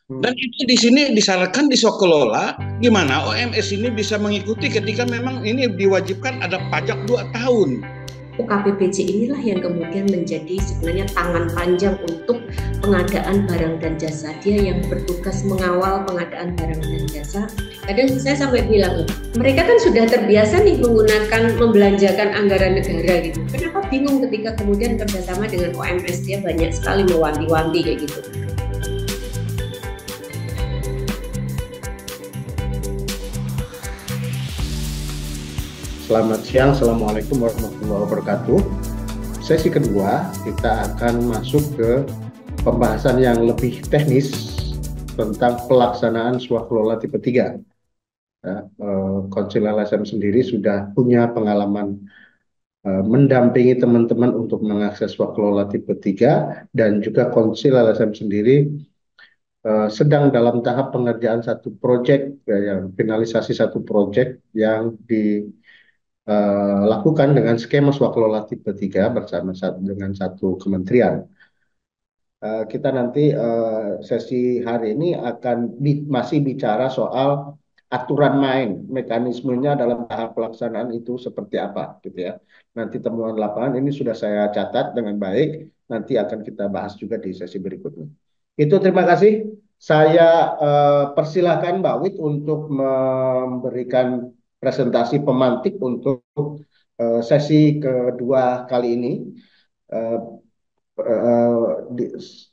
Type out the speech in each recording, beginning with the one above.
Dan itu di sini disarankan di Sokelola, gimana OMS ini bisa mengikuti ketika memang ini diwajibkan ada pajak 2 tahun. UKPBJ inilah yang kemudian menjadi sebenarnya tangan panjang untuk pengadaan barang dan jasa. Dia yang bertugas mengawal pengadaan barang dan jasa. Kadang saya sampai bilang, mereka kan sudah terbiasa nih menggunakan membelanjakan anggaran negara gitu. Kenapa bingung ketika kemudian kerjasama dengan OMS, dia banyak sekali mewanti-wanti kayak gitu. Selamat siang, Assalamualaikum warahmatullahi wabarakatuh. Sesi kedua, kita akan masuk ke pembahasan yang lebih teknis tentang pelaksanaan swakelola tipe 3. Ya, Konsil LSM sendiri sudah punya pengalaman mendampingi teman-teman untuk mengakses swakelola tipe 3, dan juga Konsil LSM sendiri sedang dalam tahap pengerjaan satu proyek, yang finalisasi satu proyek yang lakukan dengan skema swakelola tipe 3 bersama dengan satu kementerian. Kita nanti sesi hari ini akan masih bicara soal aturan main, mekanismenya dalam tahap pelaksanaan itu seperti apa, gitu ya. Nanti temuan lapangan ini sudah saya catat dengan baik, nanti akan kita bahas juga di sesi berikutnya. Itu, terima kasih. Saya persilahkan Mbak Wit untuk memberikan presentasi pemantik untuk sesi kedua kali ini. Eh,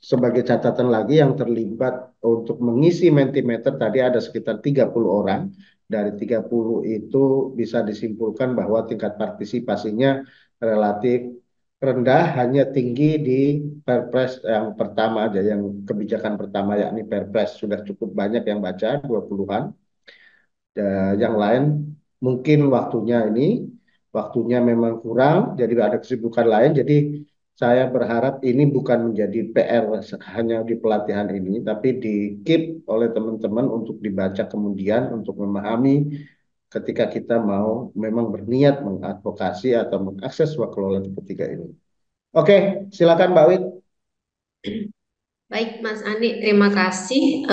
Sebagai catatan lagi, yang terlibat untuk mengisi Mentimeter tadi ada sekitar 30 orang. Dari 30 itu bisa disimpulkan bahwa tingkat partisipasinya relatif rendah, hanya tinggi di Perpres yang pertama aja, yang kebijakan pertama, yakni Perpres. Sudah cukup banyak yang baca, 20-an. Yang lain mungkin waktunya memang kurang, jadi ada kesibukan lain. Jadi saya berharap ini bukan menjadi PR hanya di pelatihan ini, tapi di keep oleh teman-teman untuk dibaca kemudian, untuk memahami ketika kita mau memang berniat mengadvokasi atau mengakses swakelola tipe 3 ini. Oke, silakan Mbak Wit. Baik, Mas Ani, terima kasih.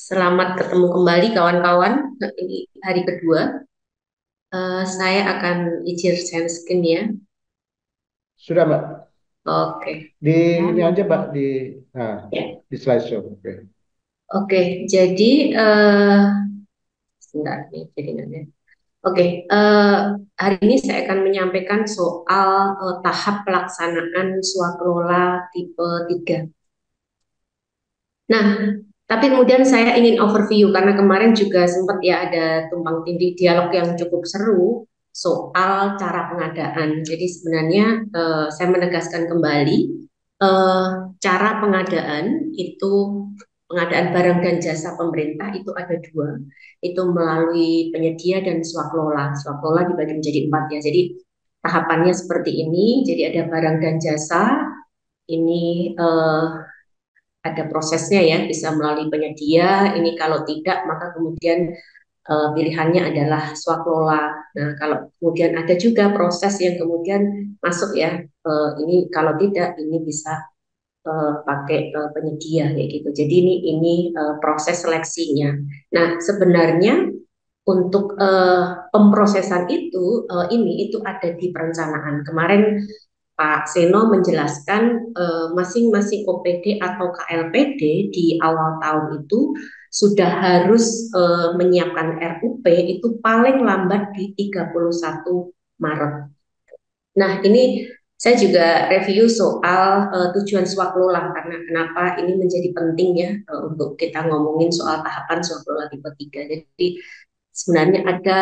Selamat ketemu kembali kawan-kawan. Ini hari kedua. Saya akan izin share screen ya. Sudah Mbak. Oke. Di Ya. ini aja Mbak, di slideshow. Oke. Oke, jadi sebentar nih, jadi nanti. Oke, hari ini saya akan menyampaikan soal tahap pelaksanaan swakelola tipe 3. Nah, tapi kemudian saya ingin overview karena kemarin juga sempat ya ada tumpang tindih dialog yang cukup seru soal cara pengadaan. Jadi sebenarnya saya menegaskan kembali cara pengadaan itu, pengadaan barang dan jasa pemerintah itu ada dua, itu melalui penyedia dan swaklola. Swaklola dibagi menjadi 4 ya. Jadi tahapannya seperti ini. Jadi ada barang dan jasa ini ada prosesnya ya, bisa melalui penyedia. Ini kalau tidak maka kemudian pilihannya adalah swaklola. Nah, kalau kemudian ada juga proses yang kemudian masuk ya, ini kalau tidak ini bisa pakai penyedia kayak gitu. Jadi ini proses seleksinya. Nah, sebenarnya untuk pemrosesan itu itu ada di perencanaan. Kemarin Pak Seno menjelaskan masing-masing OPD atau KLPD di awal tahun itu sudah harus menyiapkan RUP itu paling lambat di 31 Maret. Nah, ini saya juga review soal tujuan swaklola karena kenapa ini menjadi penting ya untuk kita ngomongin soal tahapan swaklola tipe 3. Jadi sebenarnya ada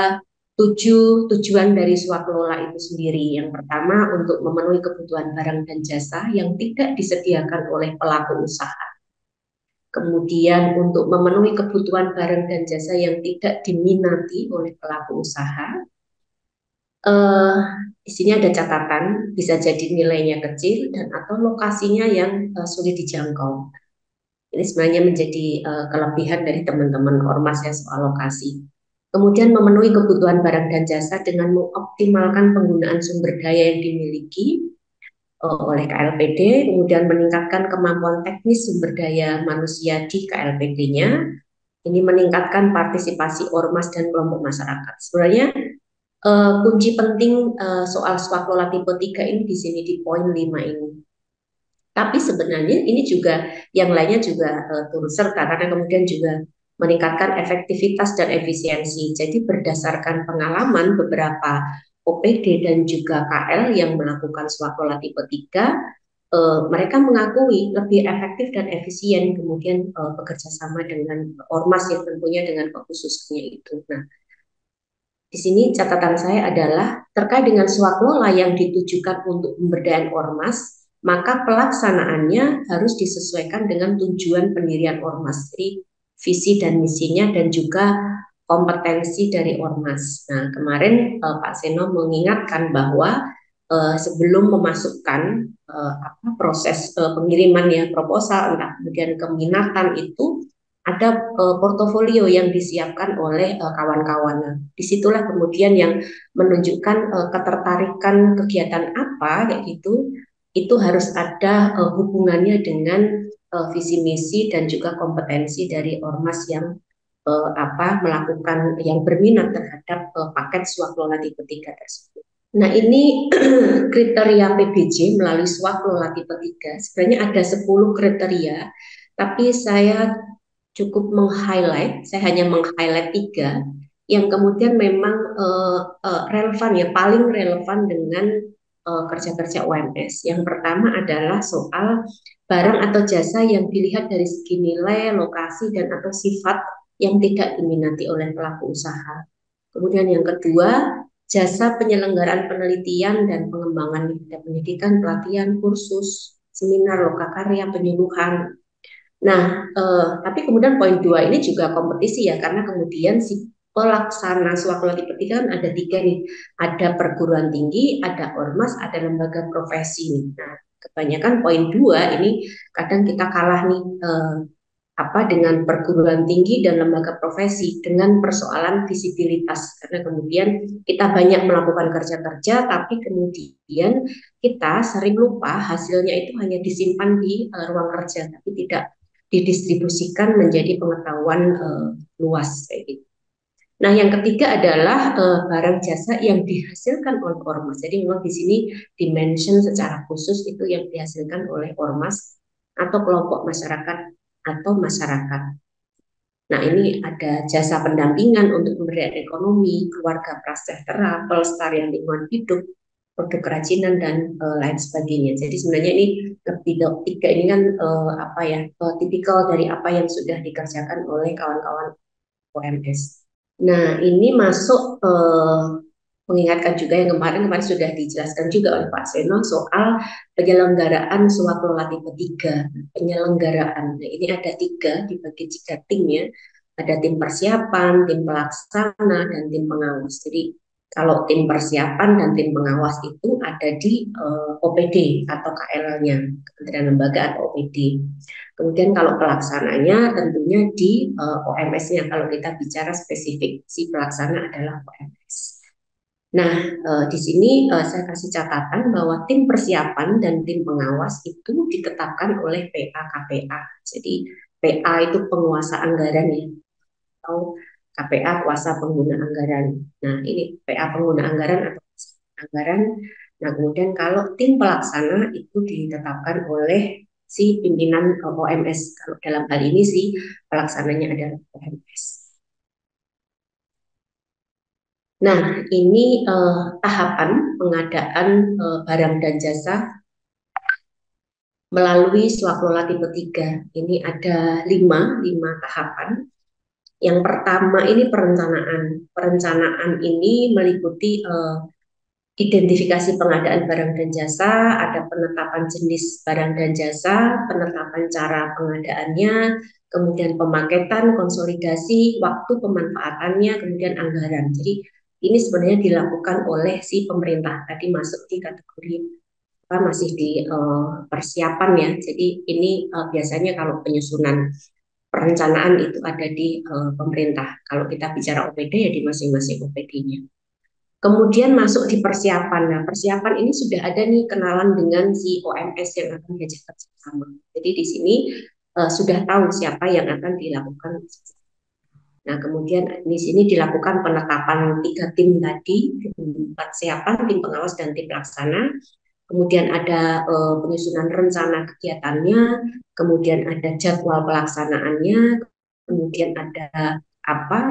7 tujuan dari swakelola itu sendiri. Yang pertama, untuk memenuhi kebutuhan barang dan jasa yang tidak disediakan oleh pelaku usaha. Kemudian untuk memenuhi kebutuhan barang dan jasa yang tidak diminati oleh pelaku usaha. Di sini ada catatan, bisa jadi nilainya kecil dan atau lokasinya yang sulit dijangkau. Ini sebenarnya menjadi kelebihan dari teman-teman ormas ya soal lokasi. Kemudian memenuhi kebutuhan barang dan jasa dengan mengoptimalkan penggunaan sumber daya yang dimiliki. oleh KLPD, kemudian meningkatkan kemampuan teknis sumber daya manusia di KLPD-nya, ini meningkatkan partisipasi ormas dan kelompok masyarakat. Sebenarnya kunci penting soal swaklola tipe 3 ini di sini di poin 5 ini. Tapi sebenarnya ini juga yang lainnya juga turut serta karena kemudian juga meningkatkan efektivitas dan efisiensi. Jadi berdasarkan pengalaman beberapa OPD dan juga KL yang melakukan swaklola tipe 3, mereka mengakui lebih efektif dan efisien kemudian bekerja sama dengan ormas yang tentunya dengan kekhususannya itu. Nah, di sini catatan saya adalah terkait dengan swaklola yang ditujukan untuk pemberdayaan ormas, maka pelaksanaannya harus disesuaikan dengan tujuan pendirian ormas, jadi visi dan misinya dan juga kompetensi dari ormas. Nah, kemarin Pak Seno mengingatkan bahwa sebelum memasukkan proses pengiriman ya proposal, entah kemudian keminatan itu ada portofolio yang disiapkan oleh kawan-kawan. Disitulah kemudian yang menunjukkan ketertarikan kegiatan apa kayak gitu, itu harus ada hubungannya dengan visi misi dan juga kompetensi dari ormas yang melakukan yang berminat terhadap paket swaklola tipe 3 tersebut. Nah, ini kriteria PBJ melalui swaklola tipe 3. Sebenarnya ada 10 kriteria, tapi saya cukup meng-highlight, saya hanya meng-highlight 3 yang kemudian memang relevan ya, paling relevan dengan kerja-kerja UMS. Yang pertama adalah soal barang atau jasa yang dilihat dari segi nilai, lokasi, dan atau sifat yang tidak diminati oleh pelaku usaha. Kemudian yang kedua, jasa penyelenggaraan penelitian dan pengembangan bidang pendidikan, pelatihan, kursus, seminar, lokakarya, penyuluhan. Nah, tapi kemudian poin 2 ini juga kompetisi ya, karena kemudian si pelaksana swaklola tipe 3 kan ada 3 nih, ada perguruan tinggi, ada ormas, ada lembaga profesi. Nah, kebanyakan poin 2 ini kadang kita kalah nih dengan perguruan tinggi dan lembaga profesi dengan persoalan visibilitas, karena kemudian kita banyak melakukan kerja-kerja tapi kemudian kita sering lupa hasilnya itu hanya disimpan di ruang kerja tapi tidak didistribusikan menjadi pengetahuan luas kayak gitu. Nah, yang ketiga adalah barang jasa yang dihasilkan oleh ormas. Jadi memang di sini dimention secara khusus itu yang dihasilkan oleh ormas atau kelompok masyarakat atau masyarakat. Nah, ini ada jasa pendampingan untuk pemberdayaan ekonomi, keluarga prasejahtera, pelestarian lingkungan hidup, produk kerajinan dan lain sebagainya. Jadi sebenarnya ini lebih 3 ini kan tipikal dari apa yang sudah dikerjakan oleh kawan-kawan OMS. Nah, ini masuk mengingatkan juga yang kemarin sudah dijelaskan juga oleh Pak Seno soal penyelenggaraan swaklola tipe 3. Penyelenggaraan, nah, ini ada 3 dibagi 3 tim ya. Ada tim persiapan, tim pelaksana, dan tim pengawas. Jadi kalau tim persiapan dan tim pengawas itu ada di OPD atau KL-nya, Kementerian Lembaga atau OPD. Kemudian kalau pelaksananya tentunya di OMS-nya, kalau kita bicara spesifik, si pelaksana adalah OMS. Nah, di sini saya kasih catatan bahwa tim persiapan dan tim pengawas itu ditetapkan oleh PA-KPA. Jadi PA itu penguasa anggaran ya, atau KPA kuasa pengguna anggaran. Nah, ini PA pengguna anggaran atau anggaran. Nah, kemudian kalau tim pelaksana itu ditetapkan oleh si pimpinan OMS. Kalau dalam hal ini si pelaksananya adalah OMS. Nah, ini tahapan pengadaan barang dan jasa melalui swaklola tipe 3. Ini ada 5 tahapan. Yang pertama ini perencanaan. Perencanaan ini meliputi identifikasi pengadaan barang dan jasa, ada penetapan jenis barang dan jasa, penetapan cara pengadaannya, kemudian pemaketan, konsolidasi, waktu pemanfaatannya, kemudian anggaran. Jadi ini sebenarnya dilakukan oleh si pemerintah. Tadi masuk di kategori masih di persiapan ya. Jadi ini biasanya kalau penyusunan perencanaan itu ada di pemerintah. Kalau kita bicara OPD ya di masing-masing OPD-nya. Kemudian masuk di persiapan. Nah, persiapan ini sudah ada nih kenalan dengan si OMS yang akan diajak kerjasama. Jadi di sini sudah tahu siapa yang akan dilakukan. Nah, kemudian di sini dilakukan penetapan 3 tim tadi, tim persiapan, tim pengawas, dan tim pelaksana. Kemudian ada penyusunan rencana kegiatannya, kemudian ada jadwal pelaksanaannya, kemudian ada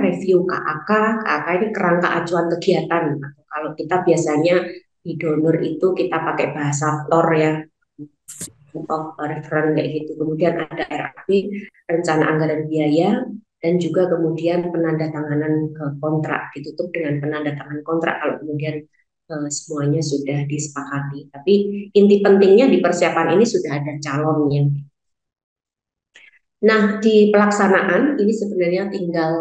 review KAK. KAK ini kerangka acuan kegiatan. Kalau kita biasanya di donor itu kita pakai bahasa TOR ya, reference kayak gitu. Kemudian ada RAB, rencana anggaran biaya, dan juga kemudian penandatanganan kontrak, ditutup dengan penandatanganan kontrak kalau kemudian semuanya sudah disepakati. Tapi inti pentingnya di persiapan ini sudah ada calonnya. Nah, di pelaksanaan ini sebenarnya tinggal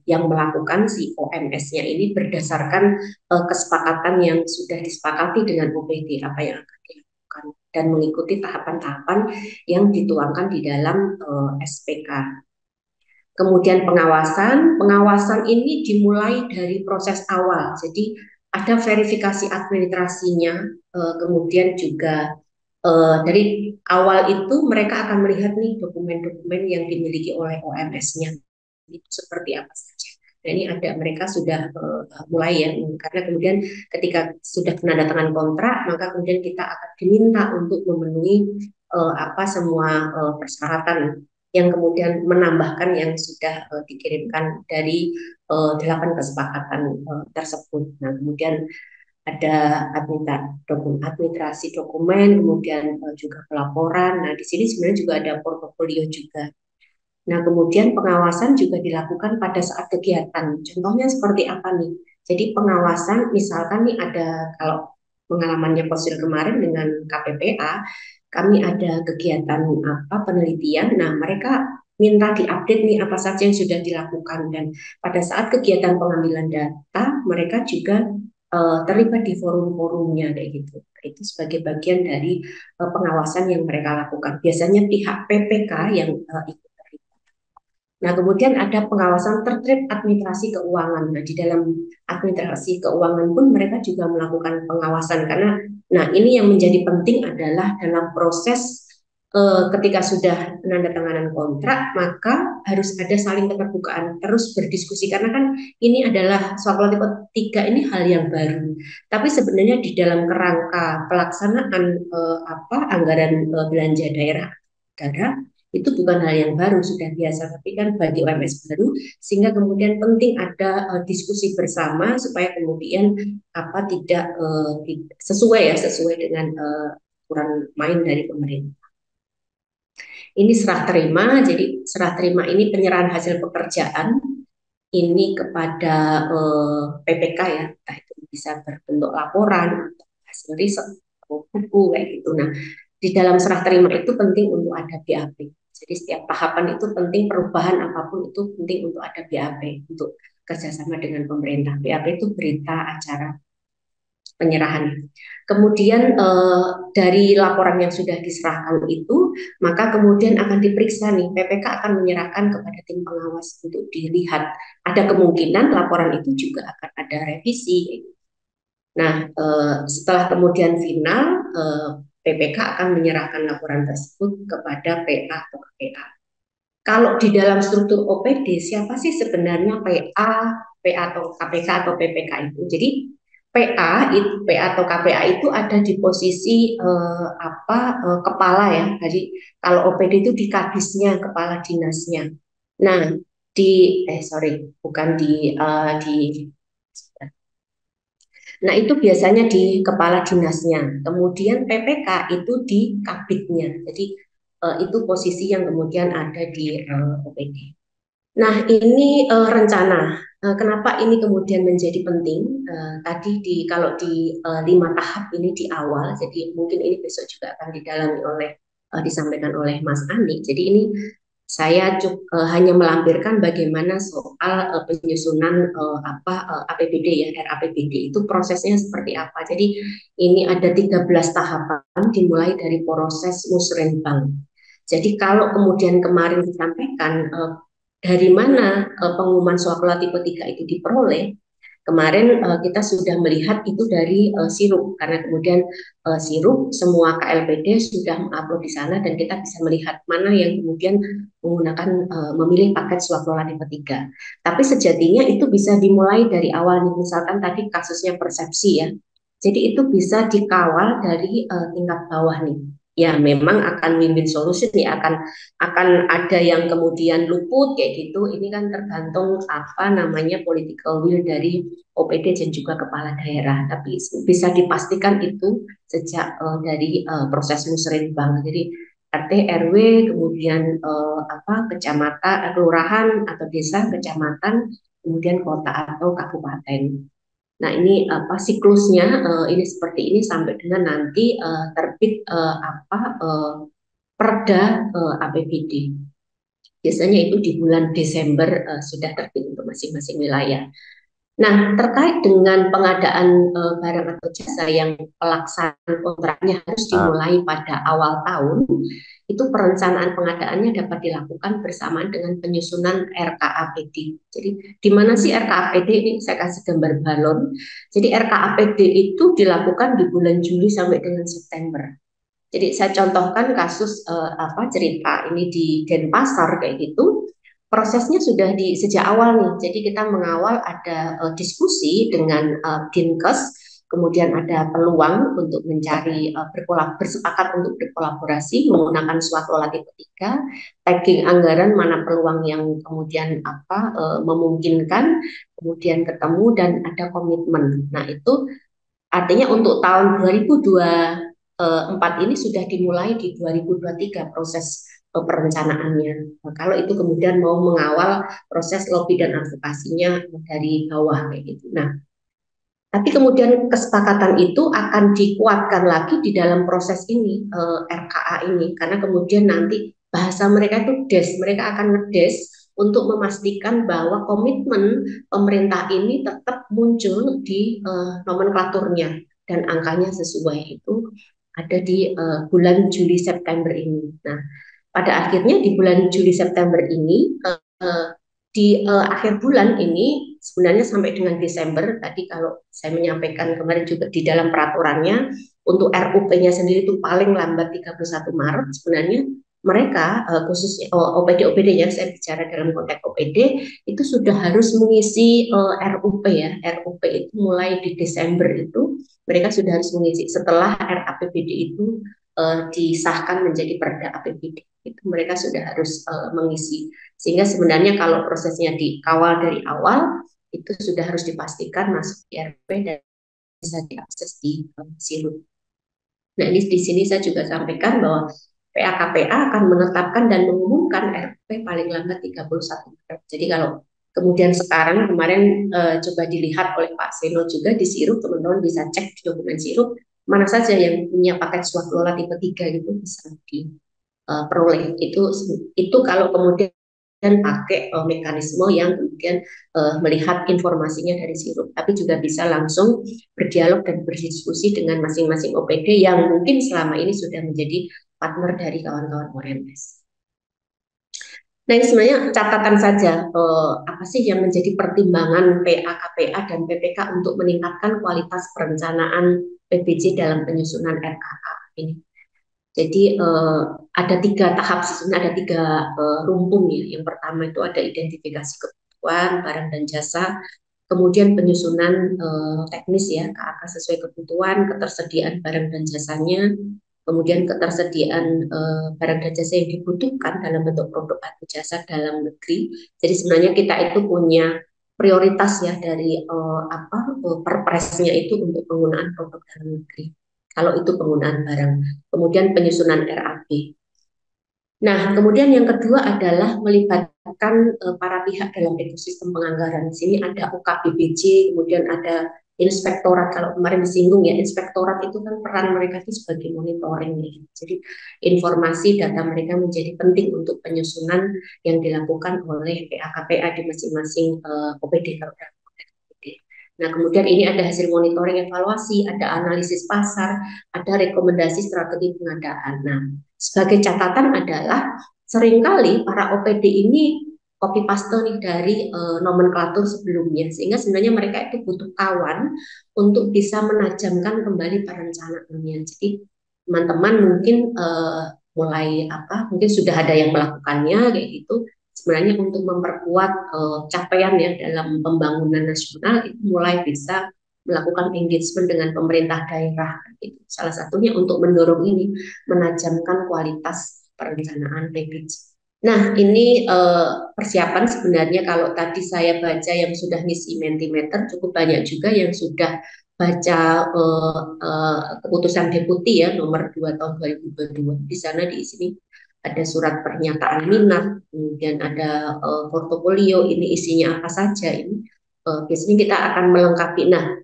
yang melakukan si OMS-nya ini berdasarkan kesepakatan yang sudah disepakati dengan OPD, apa yang akan dilakukan, dan mengikuti tahapan-tahapan yang dituangkan di dalam SPK. Kemudian pengawasan ini dimulai dari proses awal. Jadi ada verifikasi administrasinya, kemudian juga dari awal itu mereka akan melihat nih dokumen-dokumen yang dimiliki oleh OMS-nya itu seperti apa saja. Nah, ini ada mereka sudah mulai ya, karena kemudian ketika sudah penandatangan kontrak, maka kemudian kita akan diminta untuk memenuhi semua persyaratan yang kemudian menambahkan yang sudah dikirimkan dari 8 kesepakatan tersebut. Nah, kemudian ada administrasi dokumen, kemudian juga pelaporan. Nah, di sini sebenarnya juga ada portofolio juga. Nah, kemudian pengawasan juga dilakukan pada saat kegiatan. Contohnya seperti apa nih? Jadi pengawasan, misalkan nih ada, kalau pengalamannya Posil kemarin dengan KPPA, kami ada kegiatan penelitian. Nah, mereka minta diupdate nih apa saja yang sudah dilakukan, dan pada saat kegiatan pengambilan data mereka juga terlibat di forum-forumnya kayak gitu. Itu sebagai bagian dari pengawasan yang mereka lakukan. Biasanya pihak PPK yang ikut. Nah, kemudian ada pengawasan terkait administrasi keuangan. Nah, di dalam administrasi keuangan pun mereka juga melakukan pengawasan, karena nah ini yang menjadi penting adalah dalam proses ketika sudah penandatanganan kontrak, maka harus ada saling keterbukaan, terus berdiskusi, karena kan ini adalah soal tipe 3 ini hal yang baru. Tapi sebenarnya di dalam kerangka pelaksanaan anggaran belanja daerah itu bukan hal yang baru, sudah biasa, tapi kan bagi OMS baru, sehingga kemudian penting ada diskusi bersama supaya kemudian tidak sesuai dengan aturan main dari pemerintah. Ini serah terima, jadi serah terima ini penyerahan hasil pekerjaan ini kepada PPK ya, entah itu bisa berbentuk laporan atau hasil riset atau buku kayak gitu. Nah, di dalam serah terima itu penting untuk ada BAP. Jadi setiap tahapan itu penting, perubahan apapun itu penting untuk ada BAP untuk kerjasama dengan pemerintah. BAP itu berita acara penyerahan. Kemudian dari laporan yang sudah diserahkan itu, maka kemudian akan diperiksa nih, PPK akan menyerahkan kepada tim pengawas untuk dilihat. Ada kemungkinan laporan itu juga akan ada revisi. Nah, setelah kemudian final, PPK akan menyerahkan laporan tersebut kepada PA atau KPA. Kalau di dalam struktur OPD, siapa sih sebenarnya PA atau KPK atau PPK itu? Jadi PA atau KPA itu ada di posisi kepala ya. Jadi kalau OPD itu di kadisnya, kepala dinasnya. Nah, Nah, itu biasanya di kepala dinasnya. Kemudian PPK itu di kabitnya. Jadi itu posisi yang kemudian ada di OPD. Nah, ini rencana. Kenapa ini kemudian menjadi penting? Tadi kalau di 5 tahap ini di awal, jadi mungkin ini besok juga akan didalami disampaikan oleh Mas Ani. Jadi ini saya hanya melampirkan bagaimana soal penyusunan APBD ya, RAPBD itu prosesnya seperti apa. Jadi ini ada 13 tahapan dimulai dari proses musrenbang. Jadi kalau kemudian kemarin disampaikan dari mana pengumuman swaklola tipe 3 itu diperoleh, Kemarin kita sudah melihat itu dari sirup, karena kemudian sirup semua KLPD sudah mengupload di sana dan kita bisa melihat mana yang kemudian menggunakan memilih paket swaklola tipe 3. Tapi sejatinya itu bisa dimulai dari awal nih, misalkan tadi kasusnya persepsi ya. Jadi itu bisa dikawal dari tingkat bawah nih. Ya memang akan win-win solution ya, akan ada yang kemudian luput kayak gitu. Ini kan tergantung apa namanya political will dari OPD dan juga kepala daerah. Tapi bisa dipastikan itu sejak dari proses musrenbang. Jadi RT RW kemudian kecamatan, kelurahan atau desa, kecamatan, kemudian kota atau kabupaten. Nah, ini siklusnya ini seperti ini sampai dengan nanti terbit Perda APBD. Biasanya itu di bulan Desember sudah terbit untuk masing-masing wilayah. Nah, terkait dengan pengadaan barang atau jasa yang pelaksanaan kontraknya harus dimulai pada awal tahun, itu perencanaan pengadaannya dapat dilakukan bersamaan dengan penyusunan RKAPD. Jadi, di mana sih RKAPD ini? Saya kasih gambar balon. Jadi, RKAPD itu dilakukan di bulan Juli sampai dengan September. Jadi, saya contohkan kasus cerita ini di Denpasar kayak gitu. Prosesnya sudah di sejak awal nih. Jadi kita mengawal ada diskusi dengan Dinkes, kemudian ada peluang untuk mencari bersepakat untuk berkolaborasi menggunakan swaklola tipe 3, tagging anggaran mana peluang yang kemudian memungkinkan, kemudian ketemu dan ada komitmen. Nah, itu artinya untuk tahun 2024 ini sudah dimulai di 2023 proses perencanaannya. Nah, kalau itu kemudian mau mengawal proses lobby dan advokasinya dari bawah kayak gitu. Nah, tapi kemudian kesepakatan itu akan dikuatkan lagi di dalam proses ini RKA ini, karena kemudian nanti bahasa mereka itu mereka akan ngedes untuk memastikan bahwa komitmen pemerintah ini tetap muncul di nomenklaturnya dan angkanya sesuai itu ada di bulan Juli September ini. Nah, pada akhirnya di bulan Juli September ini di akhir bulan ini sebenarnya sampai dengan Desember tadi kalau saya menyampaikan kemarin juga di dalam peraturannya untuk RUP-nya sendiri itu paling lambat 31 Maret sebenarnya mereka khususnya OPD-OPD-nya saya bicara dalam konteks OPD itu sudah harus mengisi RUP ya. RUP itu mulai di Desember itu mereka sudah harus mengisi setelah RAPBD itu disahkan menjadi Perda APBD itu mereka sudah harus mengisi sehingga sebenarnya kalau prosesnya dikawal dari awal itu sudah harus dipastikan masuk di RP dan bisa diakses di sirup. Nah ini di sini saya juga sampaikan bahwa PAKPA akan menetapkan dan mengumumkan RP paling lambat 31 Maret. Jadi kalau kemudian sekarang kemarin coba dilihat oleh Pak Seno juga di sirup, teman-teman bisa cek di dokumen sirup mana saja yang punya paket swaklola tipe 3 gitu bisa diperoleh. Itu kalau kemudian pakai mekanisme yang kemudian melihat informasinya dari sirup, tapi juga bisa langsung berdialog dan berdiskusi dengan masing-masing OPD yang mungkin selama ini sudah menjadi partner dari kawan-kawan OMS. Nah ini sebenarnya catatan saja apa sih yang menjadi pertimbangan PA-KPA dan PPK untuk meningkatkan kualitas perencanaan PBJ dalam penyusunan RKA ini. Jadi ada 3 tahap sebenarnya ada 3 rumpun ya. Yang pertama itu ada identifikasi kebutuhan barang dan jasa, kemudian penyusunan teknis ya KAK sesuai kebutuhan, ketersediaan barang dan jasanya, kemudian ketersediaan barang dan jasa yang dibutuhkan dalam bentuk produk atau jasa dalam negeri. Jadi sebenarnya kita itu punya prioritas ya dari perpresnya itu untuk penggunaan produk dalam negeri. Kalau itu penggunaan barang, kemudian penyusunan RAP. Nah, kemudian yang kedua adalah melibatkan para pihak dalam ekosistem penganggaran. Di sini ada UKBBJ, kemudian ada inspektorat. Kalau kemarin disinggung ya, inspektorat itu kan peran mereka itu sebagai monitoring. Ya. Jadi informasi data mereka menjadi penting untuk penyusunan yang dilakukan oleh PA-KPA di masing-masing OPD. Nah, kemudian ini ada hasil monitoring evaluasi, ada analisis pasar, ada rekomendasi strategi pengadaan. Nah, sebagai catatan adalah seringkali para OPD ini copy paste nih dari nomenklatur sebelumnya, sehingga sebenarnya mereka itu butuh kawan untuk bisa menajamkan kembali perencanaannya. Jadi teman-teman mungkin mulai mungkin sudah ada yang melakukannya kayak gitu. Sebenarnya untuk memperkuat capaian ya dalam pembangunan nasional itu mulai bisa melakukan engagement dengan pemerintah daerah gitu. Salah satunya untuk mendorong ini, menajamkan kualitas perencanaan PPJ. Nah, ini persiapan sebenarnya kalau tadi saya baca yang sudah ngisi Mentimeter cukup banyak juga yang sudah baca keputusan deputi ya nomor 2 tahun 2022. Di sana di sini ada surat pernyataan minat, kemudian ada portofolio, ini isinya apa saja ini. Biasanya kita akan melengkapi. Nah,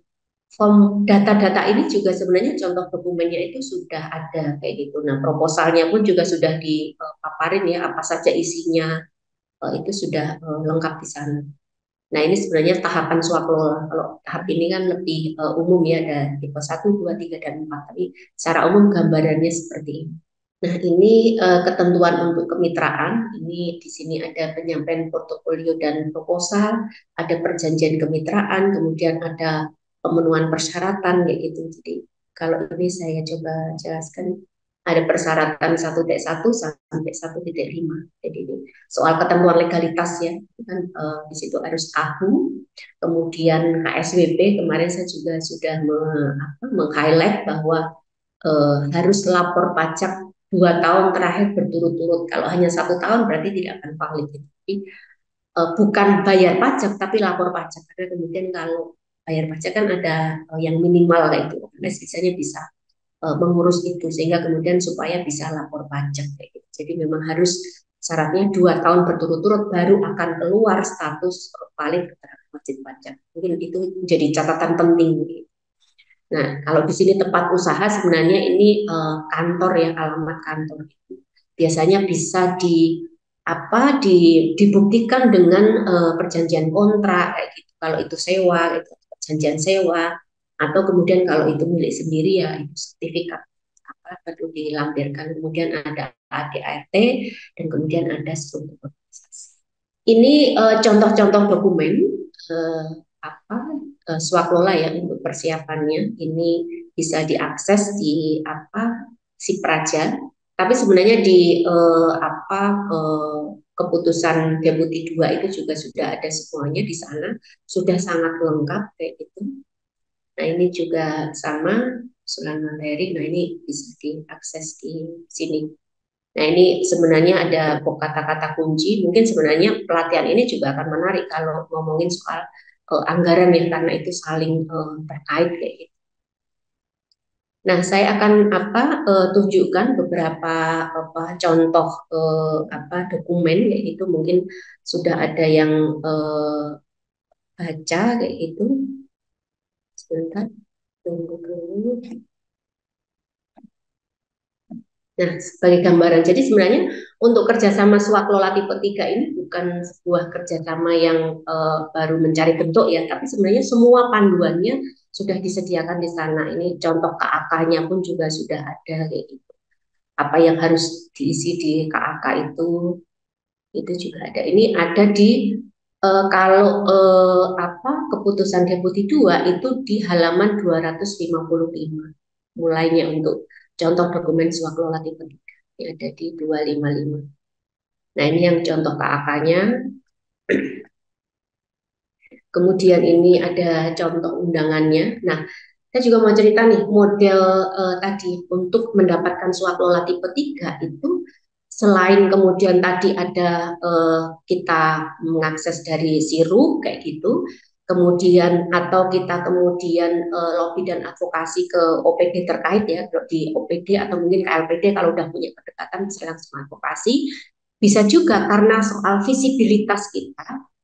form data-data ini juga sebenarnya contoh dokumennya itu sudah ada kayak gitu. Nah, proposalnya pun juga sudah dipaparin ya apa saja isinya, itu sudah lengkap di sana. Nah, ini sebenarnya tahapan swaklola. Kalau tahap ini kan lebih umum ya, ada tipe 1, 2, 3, dan 4. Tapi secara umum gambarannya seperti ini. Nah, ini ketentuan untuk kemitraan. Ini di sini ada penyampaian portofolio dan proposal, ada perjanjian kemitraan, kemudian ada pemenuhan persyaratan kayak gitu. Jadi kalau ini saya coba jelaskan, ada persyaratan 1.1 sampai 1.5. Jadi ini soal ketentuan legalitas ya, kan di situ harus AHU, kemudian KSWP. Kemarin saya juga sudah meng-highlight bahwa harus lapor pajak 2 tahun terakhir berturut-turut. Kalau hanya 1 tahun berarti tidak akan valid. Jadi bukan bayar pajak tapi lapor pajak, karena kemudian kalau bayar pajak kan ada yang minimal kayak itu, biasanya bisa mengurus itu sehingga kemudian supaya bisa lapor pajak kayak gitu. Jadi memang harus syaratnya 2 tahun berturut-turut baru akan keluar status valid keterangan wajib pajak. Mungkin itu menjadi catatan penting. Nah, kalau di sini tempat usaha sebenarnya ini kantor ya, alamat kantor itu biasanya bisa dibuktikan dengan perjanjian kontrak kayak gitu. Kalau itu sewa, itu perjanjian sewa, atau kemudian kalau itu milik sendiri ya itu sertifikat perlu dilampirkan. Kemudian ada ADART dan kemudian ada struktur organisasi. Ini contoh-contoh dokumen swaklola ya untuk persiapannya. Ini bisa diakses di si Praja. Tapi sebenarnya di keputusan Deputi 2 itu juga sudah ada semuanya di sana, sudah sangat lengkap kayak gitu. Nah, ini juga sama usulan materi. Nah, ini bisa diakses di sini. Nah, ini sebenarnya ada kata-kata kunci. Mungkin sebenarnya pelatihan ini juga akan menarik kalau ngomongin soal anggaran ya, karena itu saling terkait kayak gitu. Nah, saya akan tunjukkan beberapa contoh dokumen kayak gitu. Mungkin sudah ada yang baca kayak gitu. Sebentar, tunggu dulu. Nah, sebagai gambaran, jadi sebenarnya untuk kerjasama swaklola tipe 3 ini bukan sebuah kerjasama yang baru mencari bentuk ya, tapi sebenarnya semua panduannya sudah disediakan di sana. Ini contoh KAK-nya pun juga sudah ada kayak gitu. Apa yang harus diisi di KAK itu juga ada. Ini ada di kalau keputusan Deputi 2 itu di halaman 255 mulainya untuk contoh dokumen swaklola tipe 3 yang ada di 255. Nah, ini yang contoh KAK-nya. Kemudian ini ada contoh undangannya. Nah, saya juga mau cerita nih model tadi untuk mendapatkan swaklola tipe 3 itu selain kemudian tadi ada kita mengakses dari Siru kayak gitu, kemudian atau kita kemudian lobby dan advokasi ke OPD terkait ya, di OPD atau mungkin KLPD kalau udah punya kedekatan bisa langsung advokasi. Bisa juga karena soal visibilitas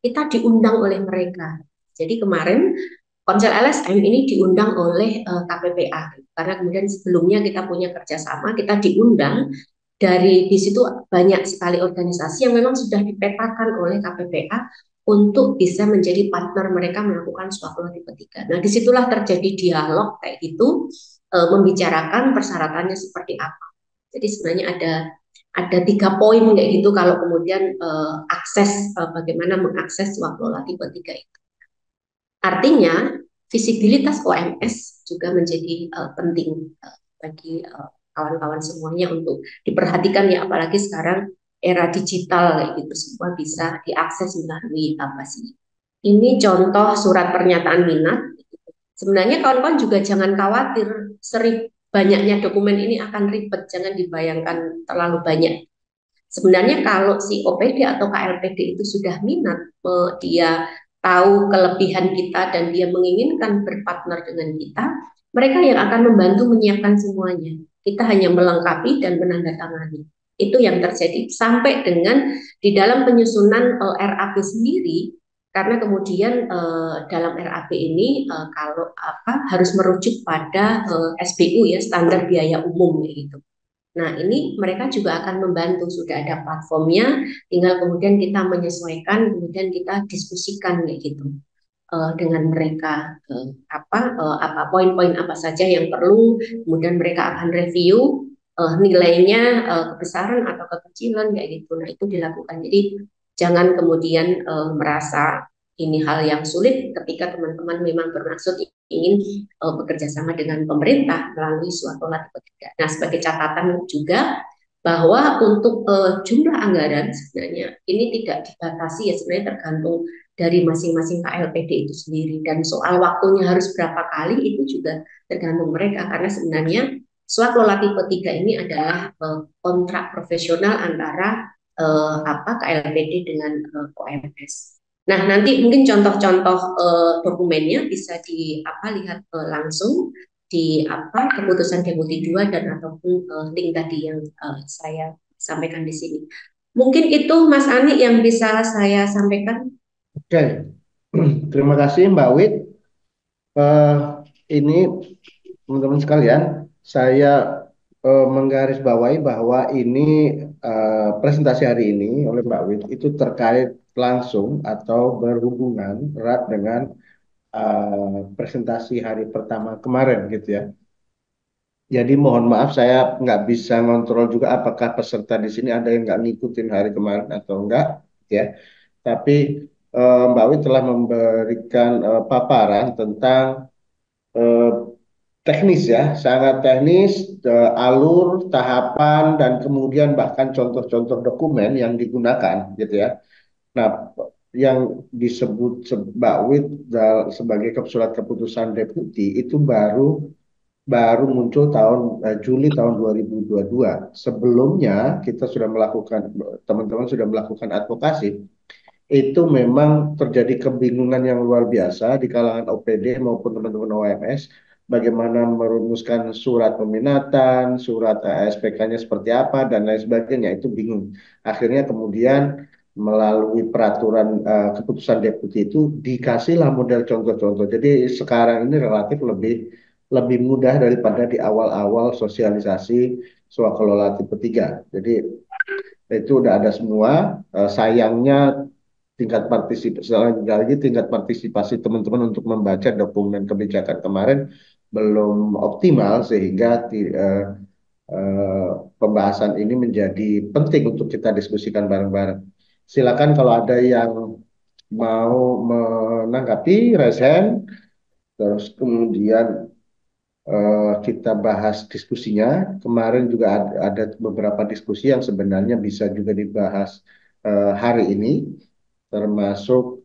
kita diundang oleh mereka. Jadi kemarin Komsel LSM ini diundang oleh KPPA karena kemudian sebelumnya kita punya kerjasama, kita diundang dari di situ banyak sekali organisasi yang memang sudah dipetakan oleh KPPA untuk bisa menjadi partner mereka melakukan swaklola tipe 3. Nah, disitulah terjadi dialog kayak gitu, membicarakan persyaratannya seperti apa. Jadi sebenarnya ada ada 3 poin kayak gitu kalau kemudian bagaimana mengakses swaklola tipe 3 itu. Artinya visibilitas OMS juga menjadi penting bagi kawan-kawan semuanya untuk diperhatikan ya, apalagi sekarang era digital kayak gitu, semua bisa diakses melalui apa sih. Ini contoh surat pernyataan minat. Sebenarnya kawan-kawan juga jangan khawatir banyaknya dokumen ini akan ribet, jangan dibayangkan terlalu banyak. Sebenarnya kalau si OPD atau KLPD itu sudah minat, dia tahu kelebihan kita dan dia menginginkan berpartner dengan kita, mereka yang akan membantu menyiapkan semuanya. Kita hanya melengkapi dan menandatangani. Itu yang terjadi sampai dengan di dalam penyusunan RAP sendiri, karena kemudian dalam RAP ini kalau harus merujuk pada SBU ya, standar biaya umum gitu. Nah, ini mereka juga akan membantu, sudah ada platformnya, tinggal kemudian kita menyesuaikan, kemudian kita diskusikan kayak gitu dengan mereka apa poin-poin apa saja yang perlu, kemudian mereka akan review nilainya kebesaran atau kekecilan kayak gitu. Nah, itu dilakukan. Jadi jangan kemudian merasa ini hal yang sulit ketika teman-teman memang bermaksud ingin bekerja sama dengan pemerintah melalui suatu tipe 3. Nah, sebagai catatan juga bahwa untuk jumlah anggaran sebenarnya ini tidak dibatasi ya, sebenarnya tergantung dari masing-masing KLPD itu sendiri, dan soal waktunya harus berapa kali itu juga tergantung mereka, karena sebenarnya swaklola tipe 3 ini adalah kontrak profesional antara KLPD dengan OMS. Nah, nanti mungkin contoh-contoh dokumennya bisa lihat langsung di keputusan Deputi 2 dan ataupun link tadi yang saya sampaikan di sini. Mungkin itu Mas Ani yang bisa saya sampaikan. Oke, terima kasih Mbak Wit. Ini teman-teman sekalian, saya menggarisbawahi bahwa ini presentasi hari ini oleh Mbak Wit itu terkait langsung atau berhubungan erat dengan presentasi hari pertama kemarin gitu ya. Jadi mohon maaf saya nggak bisa ngontrol juga apakah peserta di sini ada yang nggak ngikutin hari kemarin atau enggak ya. Tapi Mbak Wit telah memberikan paparan tentang eh, teknis ya, sangat teknis, alur, tahapan, dan kemudian bahkan contoh-contoh dokumen yang digunakan gitu ya. Nah, yang disebut Mbak Wit sebagai surat keputusan deputi itu baru muncul tahun Juli tahun 2022. Sebelumnya kita sudah melakukan, teman-teman sudah melakukan advokasi, itu memang terjadi kebingungan yang luar biasa di kalangan OPD maupun teman-teman OMS, bagaimana merumuskan surat peminatan, surat SPK-nya seperti apa, dan lain sebagainya, itu bingung. Akhirnya kemudian melalui peraturan keputusan deputi itu dikasihlah model contoh-contoh. Jadi sekarang ini relatif lebih mudah daripada di awal-awal sosialisasi swaklola tipe 3. Jadi itu udah ada semua. Sayangnya tingkat partisipasi teman-teman untuk membaca dokumen kebijakan kemarin belum optimal sehingga pembahasan ini menjadi penting untuk kita diskusikan bareng-bareng. Silakan kalau ada yang mau menanggapi, resen, terus kemudian kita bahas diskusinya. Kemarin juga ada beberapa diskusi yang sebenarnya bisa juga dibahas hari ini, termasuk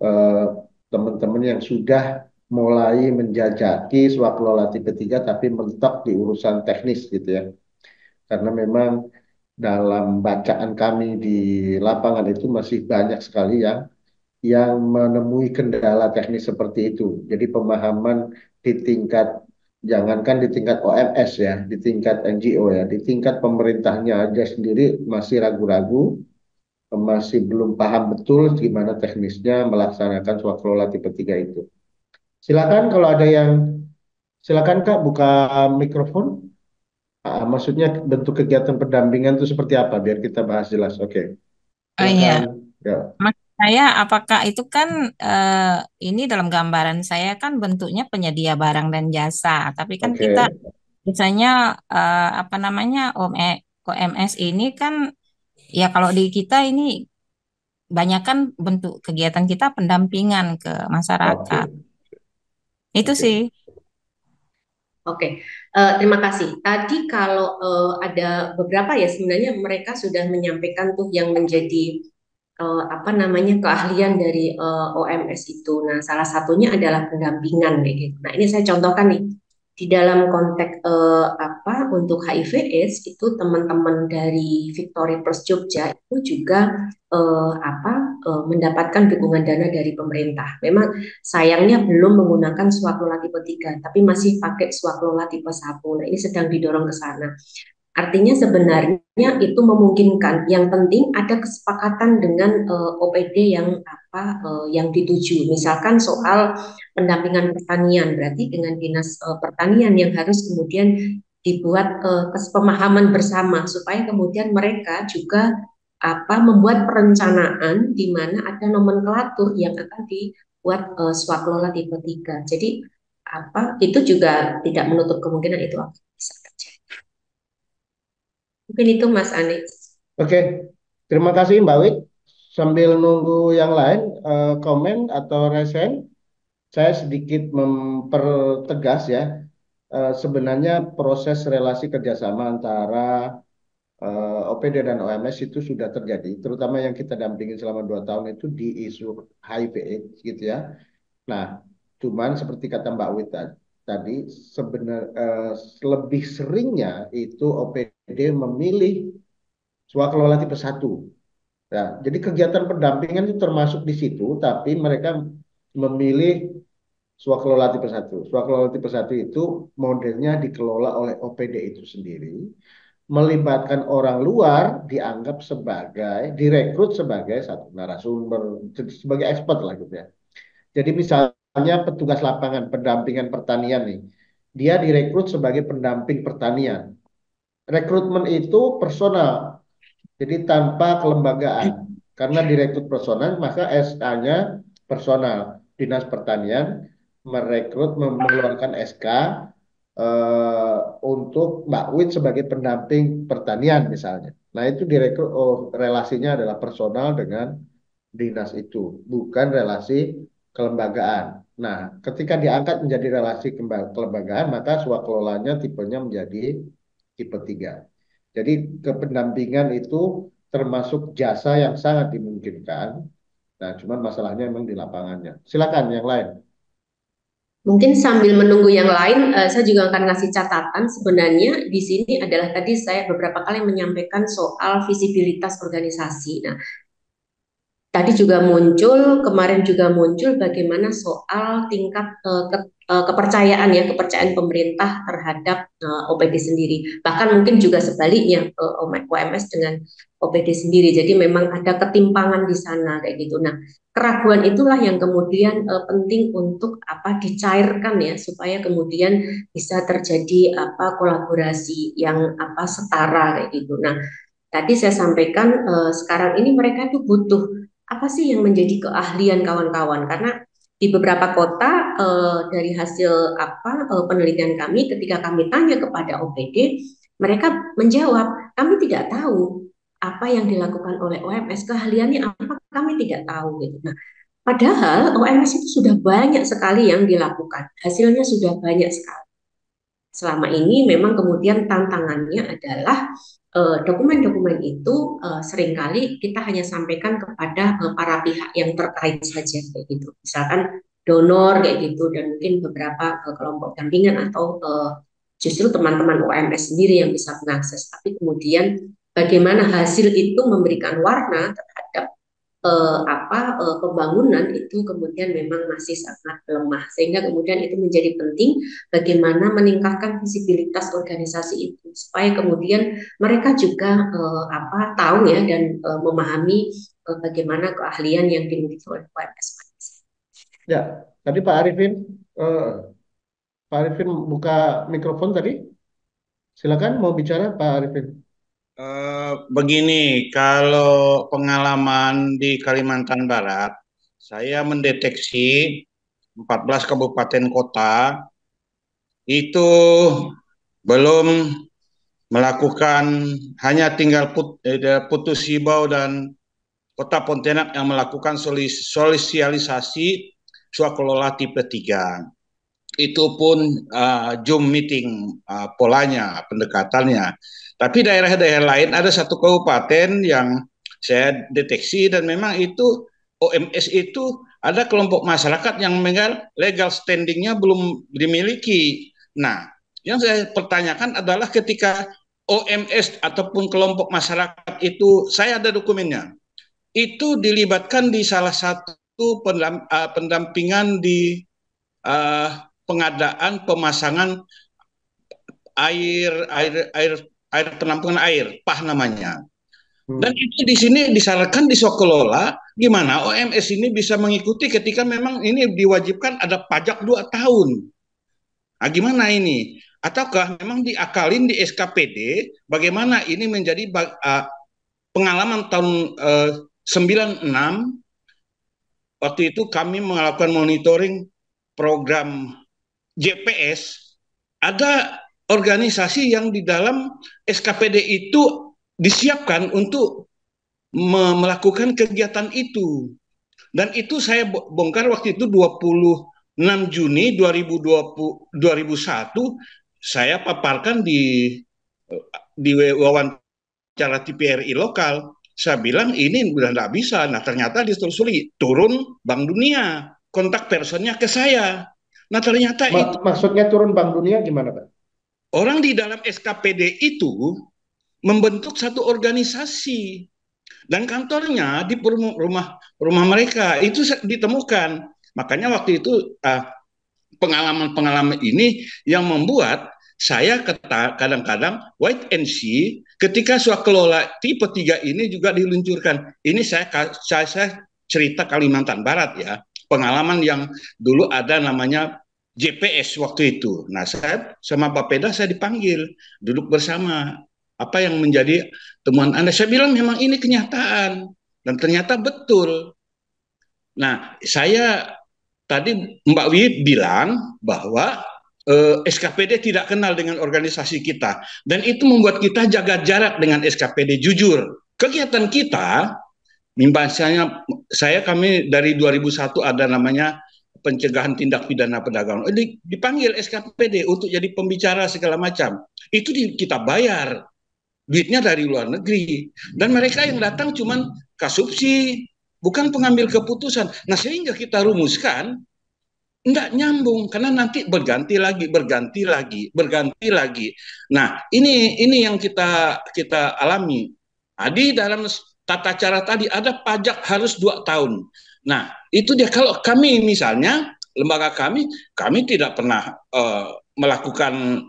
teman-teman yang sudah mulai menjajaki swaklola tipe 3 tapi mentok di urusan teknis gitu ya. Karena memang dalam bacaan kami di lapangan itu masih banyak sekali yang menemui kendala teknis seperti itu. Jadi pemahaman di tingkat, jangankan di tingkat OMS ya, di tingkat NGO ya, di tingkat pemerintahnya aja sendiri masih ragu-ragu, masih belum paham betul gimana teknisnya melaksanakan swaklola tipe 3 itu. Silakan kalau ada yang, silakan Kak buka mikrofon. Maksudnya bentuk kegiatan pendampingan itu seperti apa biar kita bahas jelas. Oke, Oh iya, silakan. Ya. maksud saya apakah itu kan ini dalam gambaran saya kan bentuknya penyedia barang dan jasa, tapi kan kita Oke. misalnya apa namanya OMS ini kan Ya kalau di kita ini banyak kan bentuk kegiatan kita pendampingan ke Oke, masyarakat. Itu oke. sih. Oke, terima kasih. Tadi kalau ada beberapa ya sebenarnya mereka sudah menyampaikan tuh yang menjadi apa namanya keahlian dari OMS itu. Nah, salah satunya adalah pendampingan kayak gitu. Nah, ini saya contohkan nih di dalam konteks apa untuk HIV/AIDS itu teman-teman dari Victory Plus Jogja itu juga apa mendapatkan dukungan dana dari pemerintah. Memang sayangnya belum menggunakan swaklola tipe 3, tapi masih pakai swaklola tipe 1. Nah, ini sedang didorong ke sana. Artinya sebenarnya itu memungkinkan. Yang penting ada kesepakatan dengan OPD yang apa yang dituju. Misalkan soal pendampingan pertanian, berarti dengan dinas pertanian yang harus kemudian dibuat kesepemahaman bersama supaya kemudian mereka juga apa membuat perencanaan di mana ada nomenklatur yang akan dibuat swaklola tipe 3. Jadi apa itu juga tidak menutup kemungkinan itu akan bisa terjadi. Mungkin itu Mas Anies. Oke, terima kasih Mbak Wit. Sambil nunggu yang lain komen atau resen, saya sedikit mempertegas ya. Sebenarnya proses relasi kerjasama antara OPD dan OMS itu sudah terjadi, terutama yang kita dampingin selama 2 tahun itu di isu HIV/AIDS gitu ya. Nah, cuman seperti kata Mbak Wit tadi, lebih seringnya itu OPD memilih swaklola tipe 1. Ya, jadi kegiatan pendampingan itu termasuk di situ, tapi mereka memilih swaklola tipe 1. Swaklola tipe 1 itu modelnya dikelola oleh OPD itu sendiri, melibatkan orang luar dianggap sebagai, direkrut sebagai satu narasumber, sebagai expert lah gitu ya. Jadi misalnya petugas lapangan pendampingan pertanian nih, dia direkrut sebagai pendamping pertanian. Rekrutmen itu personal, jadi tanpa kelembagaan. Karena direktur personal, maka SK-nya personal. Dinas Pertanian merekrut, mengeluarkan SK untuk Mbak Wit sebagai pendamping pertanian misalnya. Nah itu direkrut, oh, relasinya adalah personal dengan dinas itu, bukan relasi kelembagaan. Nah, ketika diangkat menjadi relasi kelembagaan, maka swakelolanya tipenya menjadi tipe 3. Jadi kependampingan itu termasuk jasa yang sangat dimungkinkan. Nah, cuman masalahnya memang di lapangannya. Silakan yang lain. Mungkin sambil menunggu yang lain, saya juga akan ngasih catatan. Sebenarnya di sini adalah tadi saya beberapa kali menyampaikan soal visibilitas organisasi. Nah, tadi juga muncul, kemarin juga muncul bagaimana soal tingkat kepercayaan ya, kepercayaan pemerintah terhadap OPD sendiri. Bahkan mungkin juga sebaliknya OMS dengan OPD sendiri. Jadi memang ada ketimpangan di sana kayak gitu. Nah, keraguan itulah yang kemudian penting untuk apa dicairkan ya supaya kemudian bisa terjadi apa kolaborasi yang apa setara kayak gitu. Nah, tadi saya sampaikan sekarang ini mereka tuh butuh apa sih yang menjadi keahlian kawan-kawan karena di beberapa kota dari hasil apa penelitian kami ketika kami tanya kepada OPD mereka menjawab kami tidak tahu apa yang dilakukan oleh OMS keahliannya apa kami tidak tahu gitu. Nah, padahal OMS itu sudah banyak sekali yang dilakukan hasilnya sudah banyak sekali. Selama ini memang kemudian tantangannya adalah dokumen-dokumen itu seringkali kita hanya sampaikan kepada para pihak yang terkait saja kayak gitu. Misalkan donor kayak gitu dan mungkin beberapa kelompok dampingan atau justru teman-teman UMS sendiri yang bisa mengakses. Tapi kemudian bagaimana hasil itu memberikan warna terhadap pembangunan itu kemudian memang masih sangat lemah sehingga kemudian itu menjadi penting bagaimana meningkatkan visibilitas organisasi itu supaya kemudian mereka juga tahu ya dan memahami bagaimana keahlian yang dimiliki oleh OMS. Ya, tadi eh, Pak Arifin buka mikrofon tadi. Silakan mau bicara Pak Arifin. Begini, kalau pengalaman di Kalimantan Barat, saya mendeteksi 14 kabupaten kota itu belum melakukan hanya tinggal Putus Hibau dan Kota Pontianak yang melakukan sosialisasi swakelola tipe 3. Itu pun Zoom meeting polanya, pendekatannya. Tapi daerah-daerah lain ada satu kabupaten yang saya deteksi dan memang itu OMS itu ada kelompok masyarakat yang legal standingnya belum dimiliki. Nah, yang saya pertanyakan adalah ketika OMS ataupun kelompok masyarakat itu, saya ada dokumennya, itu dilibatkan di salah satu pendampingan di pengadaan pemasangan air penampungan air, PAH namanya. Dan itu di sini disarankan di Sokelola, gimana OMS ini bisa mengikuti ketika memang ini diwajibkan ada pajak 2 tahun. Nah, gimana ini? Ataukah memang diakalin di SKPD, bagaimana ini menjadi pengalaman tahun 96, waktu itu kami melakukan monitoring program JPS, ada organisasi yang di dalam SKPD itu disiapkan untuk melakukan kegiatan itu. Dan itu saya bongkar waktu itu 26 Juni 2001, saya paparkan di wawancara TVRI lokal. Saya bilang ini udah nggak bisa. Nah ternyata ditelusuri, turun Bank Dunia, kontak personnya ke saya. Nah ternyata itu. Maksudnya turun Bank Dunia gimana Pak? Orang di dalam SKPD itu membentuk satu organisasi dan kantornya di rumah mereka itu ditemukan. Makanya waktu itu pengalaman-pengalaman ini yang membuat saya kadang-kadang wait and see ketika swakelola tipe 3 ini juga diluncurkan. Ini saya cerita Kalimantan Barat ya, pengalaman yang dulu ada namanya JPS waktu itu. Nah, saya sama Bapeda saya dipanggil, duduk bersama. Apa yang menjadi temuan Anda? Saya bilang memang ini kenyataan dan ternyata betul. Nah, saya tadi Mbak Wi bilang bahwa SKPD tidak kenal dengan organisasi kita dan itu membuat kita jaga jarak dengan SKPD. Jujur, kegiatan kita, misalnya kami dari 2001 ada namanya pencegahan tindak pidana perdagangan. Dipanggil SKPD untuk jadi pembicara segala macam. Itu kita bayar. Duitnya dari luar negeri. Dan mereka yang datang cuman kasupsi, bukan pengambil keputusan. Nah, sehingga kita rumuskan enggak nyambung karena nanti berganti lagi. Nah, ini yang kita alami. Di dalam tata cara tadi ada pajak harus 2 tahun. Nah, itu dia. Kalau kami misalnya lembaga kami tidak pernah melakukan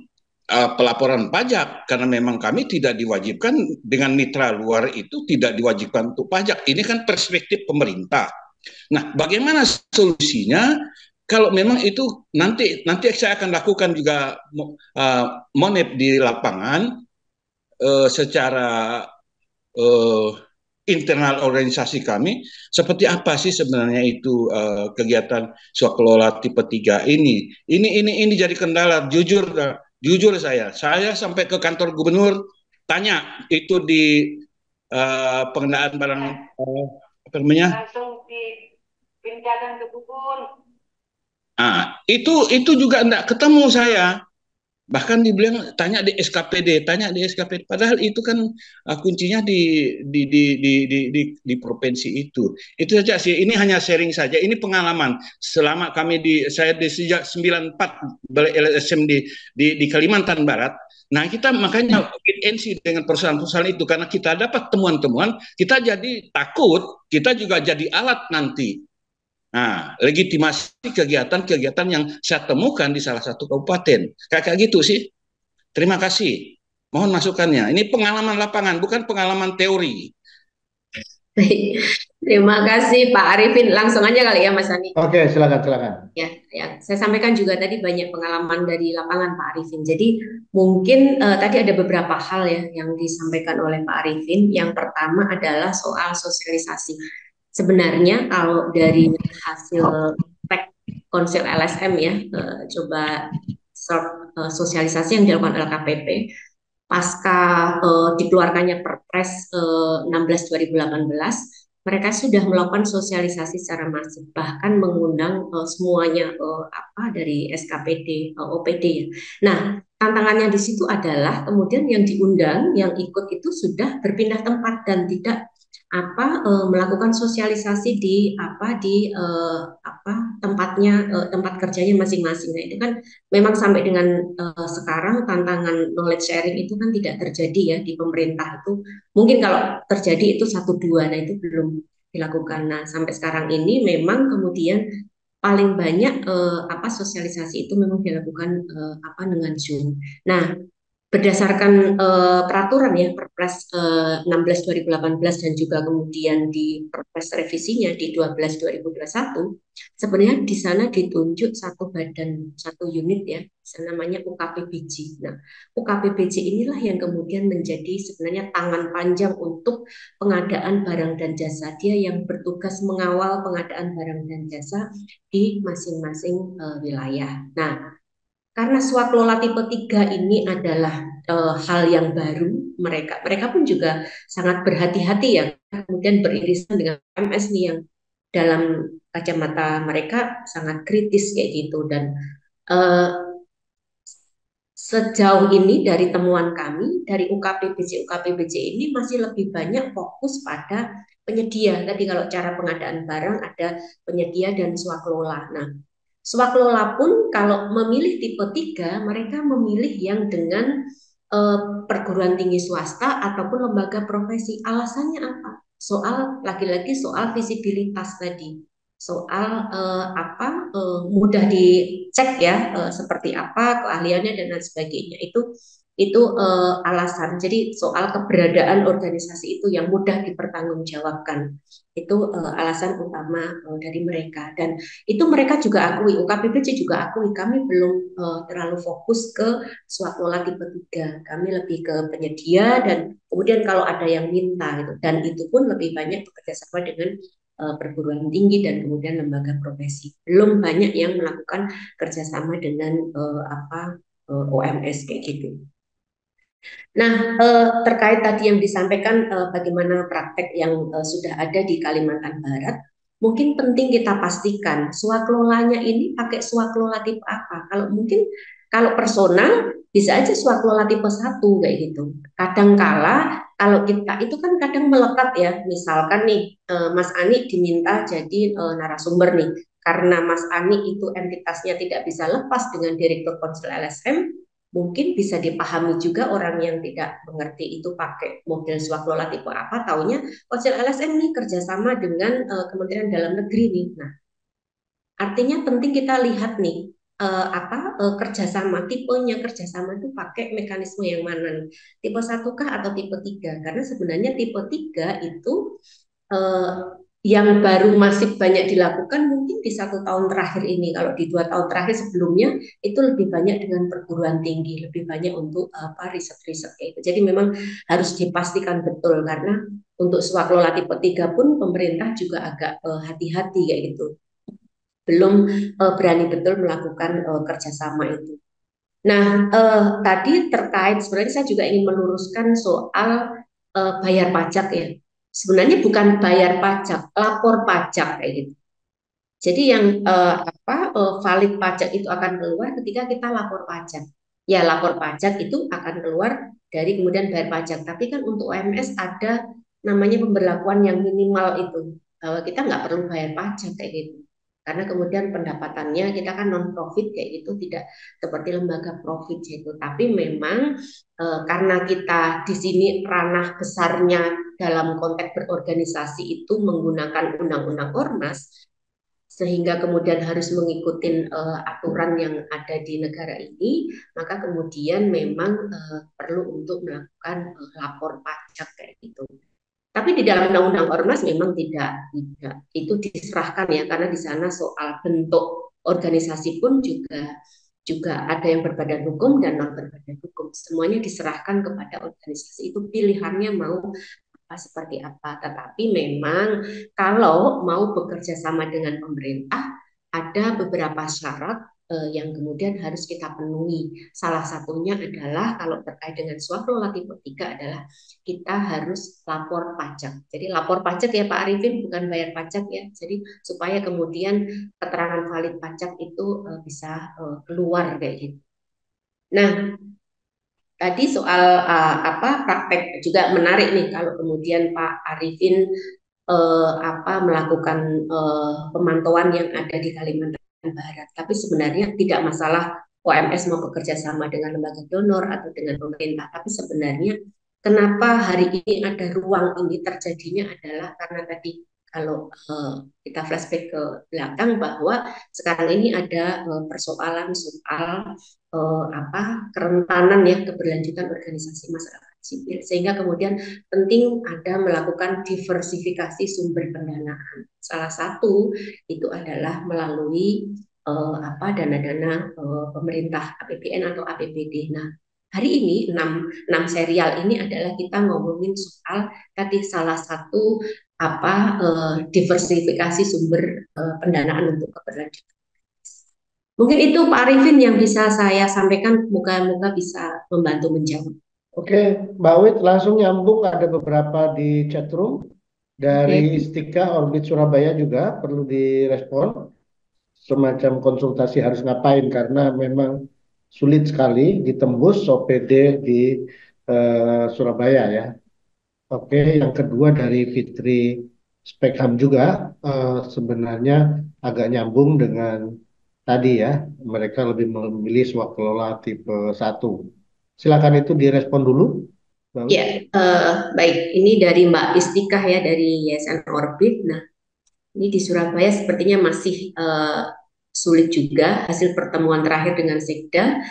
pelaporan pajak karena memang kami tidak diwajibkan, dengan mitra luar itu tidak diwajibkan untuk pajak. Ini kan perspektif pemerintah. Nah, bagaimana solusinya? Kalau memang itu nanti saya akan lakukan juga monep di lapangan secara internal organisasi kami, seperti apa sih sebenarnya itu kegiatan swakelola tipe 3 ini. Ini jadi kendala. Jujur saya sampai ke kantor gubernur tanya itu di pengendalian barang apa namanya? Langsung dipindahkan ke kebun. Itu juga enggak ketemu saya. Bahkan dibilang tanya di SKPD. Padahal itu kan kuncinya di provinsi itu. Itu saja sih. Ini hanya sharing saja. Ini pengalaman selama saya sejak 94 balik LSM di Kalimantan Barat. Nah, kita makanya wait-and-see dengan perusahaan-perusahaan itu karena kita dapat temuan-temuan, kita jadi takut, kita juga jadi alat nanti. Nah, legitimasi kegiatan-kegiatan yang saya temukan di salah satu kabupaten. Kayak gitu sih. Terima kasih. Mohon masukannya. Ini pengalaman lapangan, bukan pengalaman teori. Terima kasih Pak Arifin. Langsung aja kali ya Mas Ani. Oke, silakan. Ya, saya sampaikan juga tadi banyak pengalaman dari lapangan Pak Arifin. Jadi mungkin tadi ada beberapa hal ya yang disampaikan oleh Pak Arifin. Yang pertama adalah soal sosialisasi. Sebenarnya kalau dari hasil tek konsil LSM ya, coba sosialisasi yang dilakukan LKPP, pasca dikeluarkannya Perpres 16 2018, mereka sudah melakukan sosialisasi secara masif, bahkan mengundang semuanya dari SKPD, OPD ya. Nah, tantangannya di situ adalah kemudian yang diundang, yang ikut itu sudah berpindah tempat dan tidak melakukan sosialisasi di tempatnya, tempat kerjanya masing-masing. Nah, itu kan memang sampai dengan sekarang tantangan knowledge sharing itu kan tidak terjadi ya di pemerintah itu. Mungkin kalau terjadi itu satu dua, nah itu belum dilakukan. Nah, sampai sekarang ini memang kemudian paling banyak sosialisasi itu memang dilakukan dengan Zoom. Nah, berdasarkan peraturan ya Perpres 16 2018 dan juga kemudian di Perpres revisinya di 12 2021, sebenarnya di sana ditunjuk satu badan, satu unit ya, namanya UKPBJ. Nah, UKPBJ inilah yang kemudian menjadi sebenarnya tangan panjang untuk pengadaan barang dan jasa. Dia yang bertugas mengawal pengadaan barang dan jasa di masing-masing wilayah. Nah, karena swaklola tipe 3 ini adalah hal yang baru, mereka pun juga sangat berhati-hati ya, kemudian beririsan dengan MS nih yang dalam kacamata mereka sangat kritis kayak gitu. Dan uh, sejauh ini dari temuan kami dari UKPBJ ini masih lebih banyak fokus pada penyedia. Tadi kalau cara pengadaan barang ada penyedia dan swaklola. Nah, swaklola pun kalau memilih tipe 3, mereka memilih yang dengan perguruan tinggi swasta ataupun lembaga profesi. Alasannya apa? Lagi-lagi soal visibilitas tadi. Soal mudah dicek ya, seperti apa keahliannya dan lain sebagainya. Itu alasan. Jadi soal keberadaan organisasi itu yang mudah dipertanggungjawabkan. Itu alasan utama dari mereka. Dan itu mereka juga akui, UKPBJ juga akui, kami belum terlalu fokus ke swaklola tipe 3. Kami lebih ke penyedia dan kemudian kalau ada yang minta gitu. Dan itu pun lebih banyak bekerja sama dengan perguruan tinggi dan kemudian lembaga profesi. Belum banyak yang melakukan kerjasama dengan OMS kayak gitu. Nah, terkait tadi yang disampaikan bagaimana praktek yang sudah ada di Kalimantan Barat, mungkin penting kita pastikan swakelolanya ini pakai swaklola tipe apa. Kalau personal bisa aja swaklola tipe 1 kayak gitu. Kadangkala kalau kita itu kan kadang melekat ya, misalkan nih Mas Ani diminta jadi narasumber nih, karena Mas Ani itu entitasnya tidak bisa lepas dengan Direktur Konsul LSM, mungkin bisa dipahami juga orang yang tidak mengerti itu pakai model swaklola tipe apa, taunya Konsil LSM nih kerjasama dengan Kementerian Dalam Negeri nih. Nah, artinya penting kita lihat nih kerjasama, tipenya kerjasama itu pakai mekanisme yang mana nih, tipe 1 kah atau tipe 3? Karena sebenarnya tipe 3 itu yang baru masih banyak dilakukan mungkin di 1 tahun terakhir ini. Kalau di 2 tahun terakhir sebelumnya itu lebih banyak dengan perguruan tinggi, lebih banyak untuk riset-riset kayak itu. Jadi memang harus dipastikan betul, karena untuk swaklola tipe 3 pun pemerintah juga agak hati-hati kayak gitu, belum berani betul melakukan kerjasama itu. Nah, tadi terkait, sebenarnya saya juga ingin meluruskan soal bayar pajak ya. Sebenarnya bukan bayar pajak, lapor pajak kayak gitu. Jadi yang valid pajak itu akan keluar ketika kita lapor pajak. Ya, lapor pajak itu akan keluar dari kemudian bayar pajak. Tapi kan untuk UMS ada namanya pemberlakuan yang minimal itu, bahwa kita nggak perlu bayar pajak kayak gitu. Karena kemudian pendapatannya kita kan non profit kayak gitu, tidak seperti lembaga profit gitu. Tapi memang karena kita di sini ranah besarnya dalam konteks berorganisasi itu menggunakan undang-undang ormas, sehingga kemudian harus mengikuti aturan yang ada di negara ini, maka kemudian memang perlu untuk melakukan lapor pajak kayak gitu. Tapi di dalam undang-undang ormas memang tidak itu diserahkan ya, karena di sana soal bentuk organisasi pun juga ada yang berbadan hukum dan non berbadan hukum. Semuanya diserahkan kepada organisasi itu, pilihannya mau seperti apa. Tetapi memang kalau mau bekerja sama dengan pemerintah, ada beberapa syarat yang kemudian harus kita penuhi. Salah satunya adalah kalau terkait dengan swakelola tipe 3 adalah kita harus lapor pajak. Jadi lapor pajak ya Pak Arifin, bukan bayar pajak ya. Jadi supaya kemudian keterangan valid pajak itu bisa keluar kayak gitu. Nah, tadi soal praktek juga menarik nih kalau kemudian Pak Arifin melakukan pemantauan yang ada di Kalimantan Barat. Tapi sebenarnya tidak masalah OMS mau bekerja sama dengan lembaga donor atau dengan pemerintah. Tapi sebenarnya kenapa hari ini ada ruang ini terjadinya adalah karena tadi kalau kita flashback ke belakang bahwa sekarang ini ada persoalan soal kerentanan ya keberlanjutan organisasi masyarakat sipil, sehingga kemudian penting ada melakukan diversifikasi sumber pendanaan. Salah satu itu adalah melalui dana-dana pemerintah APBN atau APBD. Nah, hari ini 6 serial ini adalah kita ngomongin soal tadi salah satu diversifikasi sumber pendanaan untuk keberlanjutan. Mungkin itu Pak Arifin yang bisa saya sampaikan, moga-moga bisa membantu menjawab. Oke, Mbak Wit langsung nyambung, ada beberapa di chatroom dari Istika Orbit Surabaya juga perlu direspon, semacam konsultasi harus ngapain karena memang sulit sekali ditembus OPD di Surabaya ya. Oke, yang kedua dari Fitri Spekham juga sebenarnya agak nyambung dengan tadi ya, mereka lebih memilih swakelola tipe 1. Silakan itu direspon dulu. Ya, baik. Ini dari Mbak Istikah ya, dari Yayasan Orbit. Nah, ini di Surabaya sepertinya masih sulit juga hasil pertemuan terakhir dengan Sekda.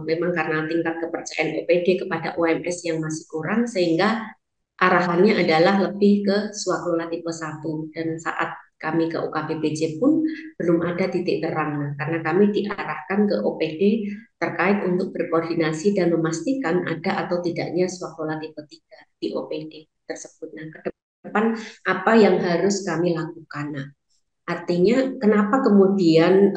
Memang karena tingkat kepercayaan OPD kepada OMS yang masih kurang, sehingga arahannya adalah lebih ke swakelola tipe 1. Dan saat kami ke UKPBJ pun belum ada titik terang. Nah, karena kami diarahkan ke OPD terkait untuk berkoordinasi dan memastikan ada atau tidaknya swakelola tipe 3 di OPD tersebut. Nah, ke depan apa yang harus kami lakukan? Nah, artinya kenapa kemudian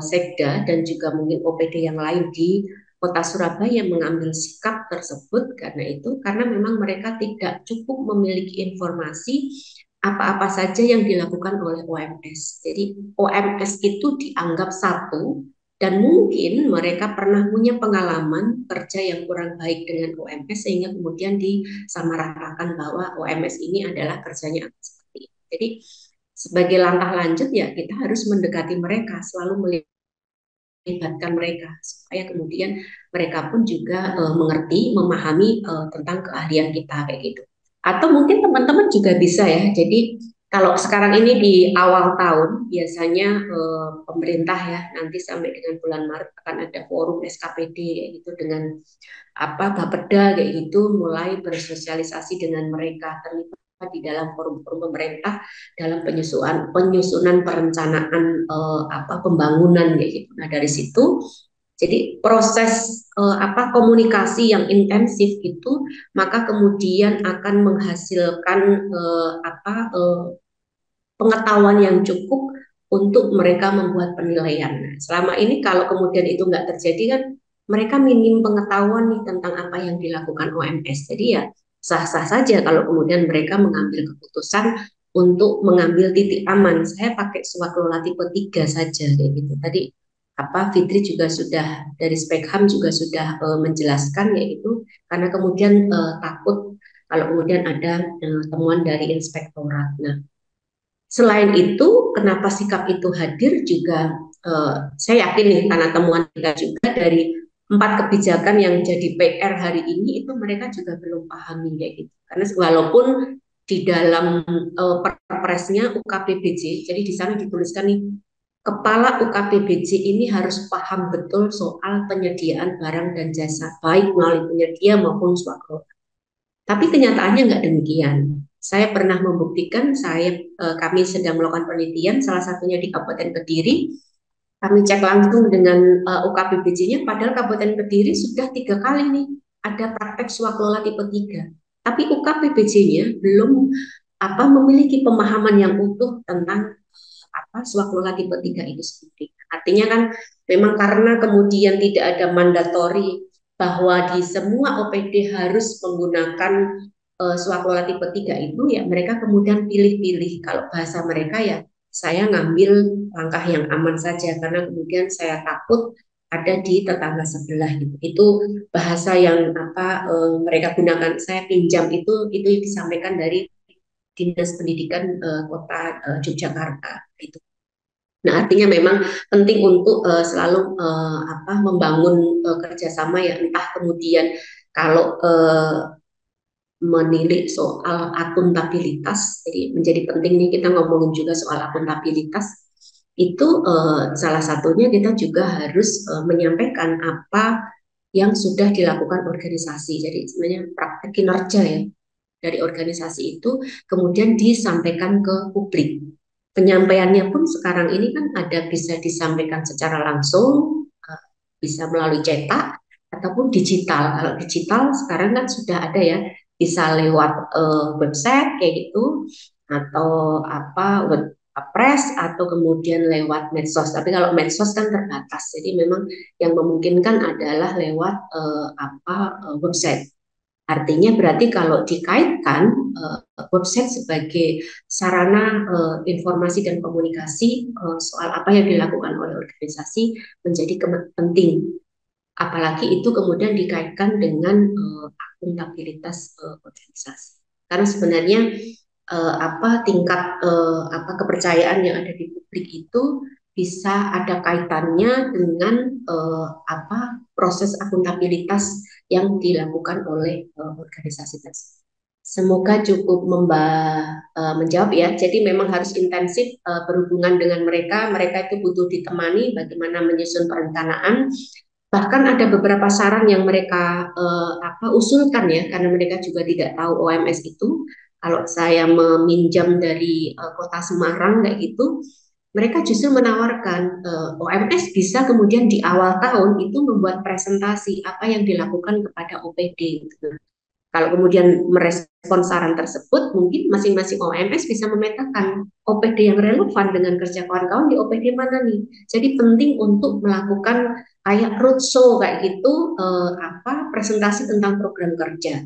Sekda dan juga mungkin OPD yang lain di Kota Surabaya mengambil sikap tersebut karena memang mereka tidak cukup memiliki informasi apa-apa saja yang dilakukan oleh OMS. Jadi OMS itu dianggap satu dan mungkin mereka pernah punya pengalaman kerja yang kurang baik dengan OMS sehingga kemudian disamaratakan bahwa OMS ini adalah kerjanya seperti itu. Jadi sebagai langkah lanjut ya kita harus mendekati mereka, selalu melibatkan mereka supaya kemudian mereka pun juga mengerti, memahami tentang keahlian kita kayak gitu. Atau mungkin teman-teman juga bisa ya. Jadi kalau sekarang ini di awal tahun biasanya pemerintah ya nanti sampai dengan bulan Maret akan ada forum SKPD kayak gitu dengan Bapeda kayak gitu, mulai bersosialisasi dengan mereka, terlibat di dalam forum-forum pemerintah dalam penyusunan perencanaan pembangunan kayak gitu. Nah, dari situ jadi proses komunikasi yang intensif itu maka kemudian akan menghasilkan pengetahuan yang cukup untuk mereka membuat penilaian. Nah, selama ini kalau kemudian itu nggak terjadi kan mereka minim pengetahuan nih tentang apa yang dilakukan OMS. Jadi ya sah-sah saja kalau kemudian mereka mengambil keputusan untuk mengambil titik aman. Saya pakai swakelola tipe 3 saja kayak gitu. Tadi Fitri juga sudah dari Spekham juga sudah menjelaskan yaitu karena kemudian takut kalau kemudian ada temuan dari inspektorat. Nah, selain itu, kenapa sikap itu hadir juga saya yakin nih karena temuan kita juga dari 4 kebijakan yang jadi PR hari ini itu mereka juga belum pahami kayak gitu. Karena walaupun di dalam perpresnya UKPBJ, jadi di sana dituliskan nih Kepala UKPBJ ini harus paham betul soal penyediaan barang dan jasa baik melalui penyedia maupun swakelola. Tapi kenyataannya nggak demikian. Saya pernah membuktikan, kami sedang melakukan penelitian, salah satunya di Kabupaten Kediri. Kami cek langsung dengan UKPBJ-nya, padahal Kabupaten Kediri sudah 3 kali nih ada praktek swakelola tipe 3. Tapi UKPBJ-nya belum memiliki pemahaman yang utuh tentang swakelola tipe 3 itu sendiri. Artinya kan memang karena kemudian tidak ada mandatori bahwa di semua OPD harus menggunakan swakelola tipe 3 itu, ya mereka kemudian pilih-pilih. Kalau bahasa mereka ya, saya ngambil langkah yang aman saja karena kemudian saya takut ada di tetangga sebelah gitu. Itu bahasa yang mereka gunakan. Saya pinjam itu disampaikan dari Dinas Pendidikan Kota Yogyakarta gitu. Nah, artinya memang penting untuk selalu membangun kerjasama ya, entah kemudian kalau menilik soal akuntabilitas, jadi menjadi penting nih kita ngomongin juga soal akuntabilitas, itu salah satunya kita juga harus menyampaikan apa yang sudah dilakukan organisasi. Jadi sebenarnya praktek kinerja ya dari organisasi itu kemudian disampaikan ke publik. Penyampaiannya pun sekarang ini kan ada bisa disampaikan secara langsung, bisa melalui cetak ataupun digital. Kalau digital sekarang kan sudah ada ya, bisa lewat website kayak gitu atau press atau kemudian lewat medsos. Tapi kalau medsos kan terbatas, jadi memang yang memungkinkan adalah lewat website. Artinya berarti kalau dikaitkan website sebagai sarana informasi dan komunikasi soal apa yang dilakukan oleh organisasi menjadi penting. Apalagi itu kemudian dikaitkan dengan akuntabilitas organisasi. Karena sebenarnya tingkat kepercayaan yang ada di publik itu bisa ada kaitannya dengan proses akuntabilitas yang dilakukan oleh organisasi tersebut. Semoga cukup menjawab ya. Jadi memang harus intensif berhubungan dengan mereka. Mereka itu butuh ditemani bagaimana menyusun perencanaan. Bahkan ada beberapa saran yang mereka usulkan ya, karena mereka juga tidak tahu OMS itu. Kalau saya meminjam dari Kota Semarang kayak gitu, mereka justru menawarkan OMS bisa kemudian di awal tahun itu membuat presentasi apa yang dilakukan kepada OPD. Gitu. Kalau kemudian merespon saran tersebut, mungkin masing-masing OMS bisa memetakan OPD yang relevan dengan kerja kawan-kawan di OPD mana nih. Jadi penting untuk melakukan kayak roadshow kayak gitu, presentasi tentang program kerja.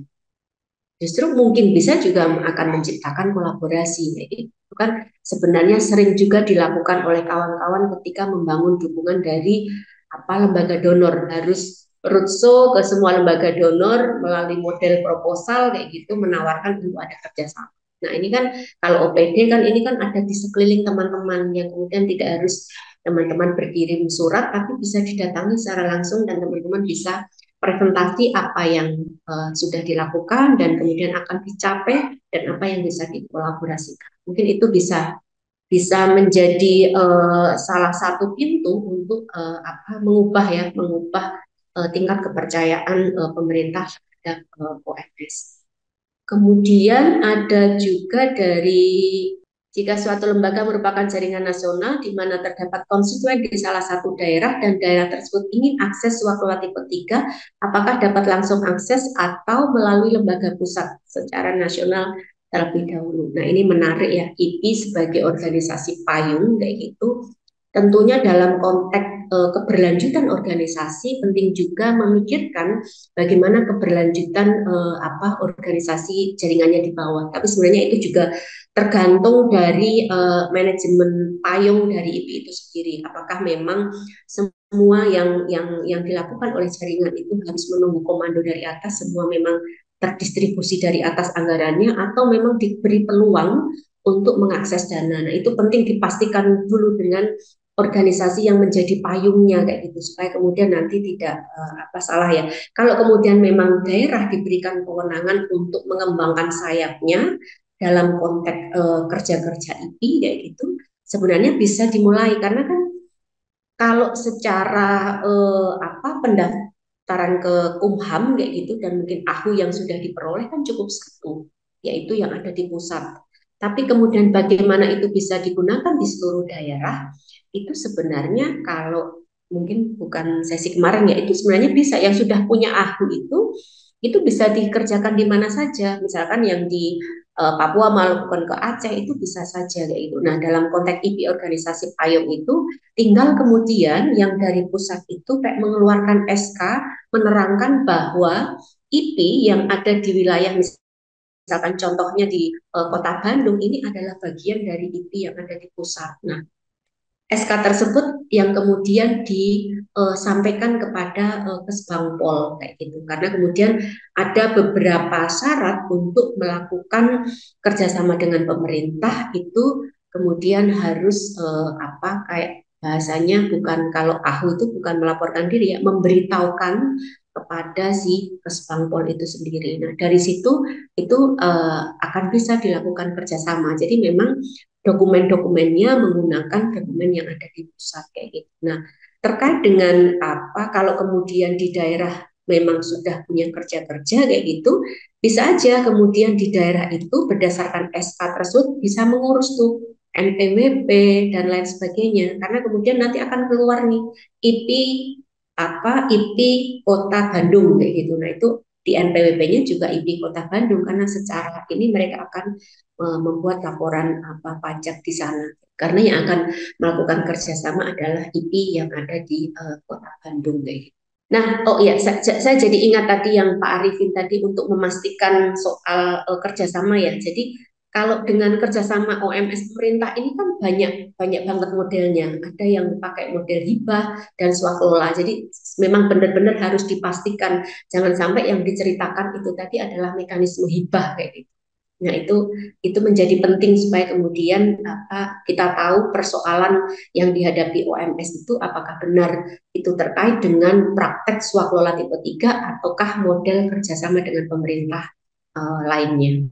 Justru mungkin bisa juga akan menciptakan kolaborasi. Jadi itu kan sebenarnya sering juga dilakukan oleh kawan-kawan ketika membangun dukungan dari lembaga donor, harus roadshow ke semua lembaga donor melalui model proposal kayak gitu, menawarkan untuk ada kerjasama. Nah ini kan kalau OPD kan ini kan ada di sekeliling teman-teman yang kemudian tidak harus teman-teman berkirim surat, tapi bisa didatangi secara langsung dan teman-teman bisa presentasi apa yang sudah dilakukan dan kemudian akan dicapai dan apa yang bisa dikolaborasikan. Mungkin itu bisa menjadi salah satu pintu untuk mengubah tingkat kepercayaan pemerintah terhadap OMS. Kemudian ada juga dari jika suatu lembaga merupakan jaringan nasional di mana terdapat konstituen di salah satu daerah dan daerah tersebut ingin akses swakelola tipe 3, apakah dapat langsung akses atau melalui lembaga pusat secara nasional terlebih dahulu. Nah ini menarik ya, IPI sebagai organisasi payung kayak gitu. Tentunya dalam konteks keberlanjutan organisasi penting juga memikirkan bagaimana keberlanjutan organisasi jaringannya di bawah. Tapi sebenarnya itu juga tergantung dari manajemen payung dari IPI itu sendiri. Apakah memang semua yang dilakukan oleh jaringan itu harus menunggu komando dari atas, semua memang terdistribusi dari atas anggarannya, atau memang diberi peluang untuk mengakses dana. Nah itu penting dipastikan dulu dengan organisasi yang menjadi payungnya kayak gitu, supaya kemudian nanti tidak salah ya. Kalau kemudian memang daerah diberikan kewenangan untuk mengembangkan sayapnya dalam konteks kerja-kerja IPI kayak gitu, sebenarnya bisa dimulai karena kan kalau secara pendaftaran ke Kumham kayak gitu dan mungkin AHU yang sudah diperoleh kan cukup satu, yaitu yang ada di pusat. Tapi kemudian bagaimana itu bisa digunakan di seluruh daerah, itu sebenarnya kalau mungkin bukan sesi kemarin ya, itu sebenarnya bisa yang sudah punya AHU itu bisa dikerjakan di mana saja. Misalkan yang di Papua melakukan ke Aceh itu bisa saja kayak gitu. Nah, dalam konteks IP organisasi payung itu tinggal kemudian yang dari pusat itu kayak mengeluarkan SK menerangkan bahwa IP yang ada di wilayah misalkan contohnya di Kota Bandung ini adalah bagian dari IP yang ada di pusat. Nah, SK tersebut yang kemudian disampaikan kepada Kesbangpol kayak gitu. Karena kemudian ada beberapa syarat untuk melakukan kerjasama dengan pemerintah itu kemudian harus apa kayak bahasanya bukan kalau AHU itu bukan melaporkan diri ya, memberitahukan kepada si Kesbangpol itu sendiri. Nah, dari situ itu akan bisa dilakukan kerjasama. Jadi memang dokumen-dokumennya menggunakan dokumen yang ada di pusat kayak gitu. Nah, terkait dengan apa kalau kemudian di daerah memang sudah punya kerja-kerja kayak gitu, bisa aja kemudian di daerah itu berdasarkan SK tersebut bisa mengurus tuh NPWP dan lain sebagainya. Karena kemudian nanti akan keluar nih IP IP Kota Bandung kayak gitu. Nah, itu di NPWP-nya juga IP Kota Bandung karena secara ini mereka akan membuat laporan pajak di sana. Karena yang akan melakukan kerjasama adalah IP yang ada di Kota Bandung kayak gitu. Nah, oh iya, saya jadi ingat tadi yang Pak Arifin tadi untuk memastikan soal kerjasama ya. Jadi kalau dengan kerjasama OMS pemerintah ini kan banyak banyak banget modelnya. Ada yang pakai model hibah dan swakelola. Jadi memang benar-benar harus dipastikan jangan sampai yang diceritakan itu tadi adalah mekanisme hibah kayak gitu. Nah, itu menjadi penting supaya kemudian kita tahu persoalan yang dihadapi OMS itu apakah benar itu terkait dengan praktek swakelola tipe 3 ataukah model kerjasama dengan pemerintah lainnya.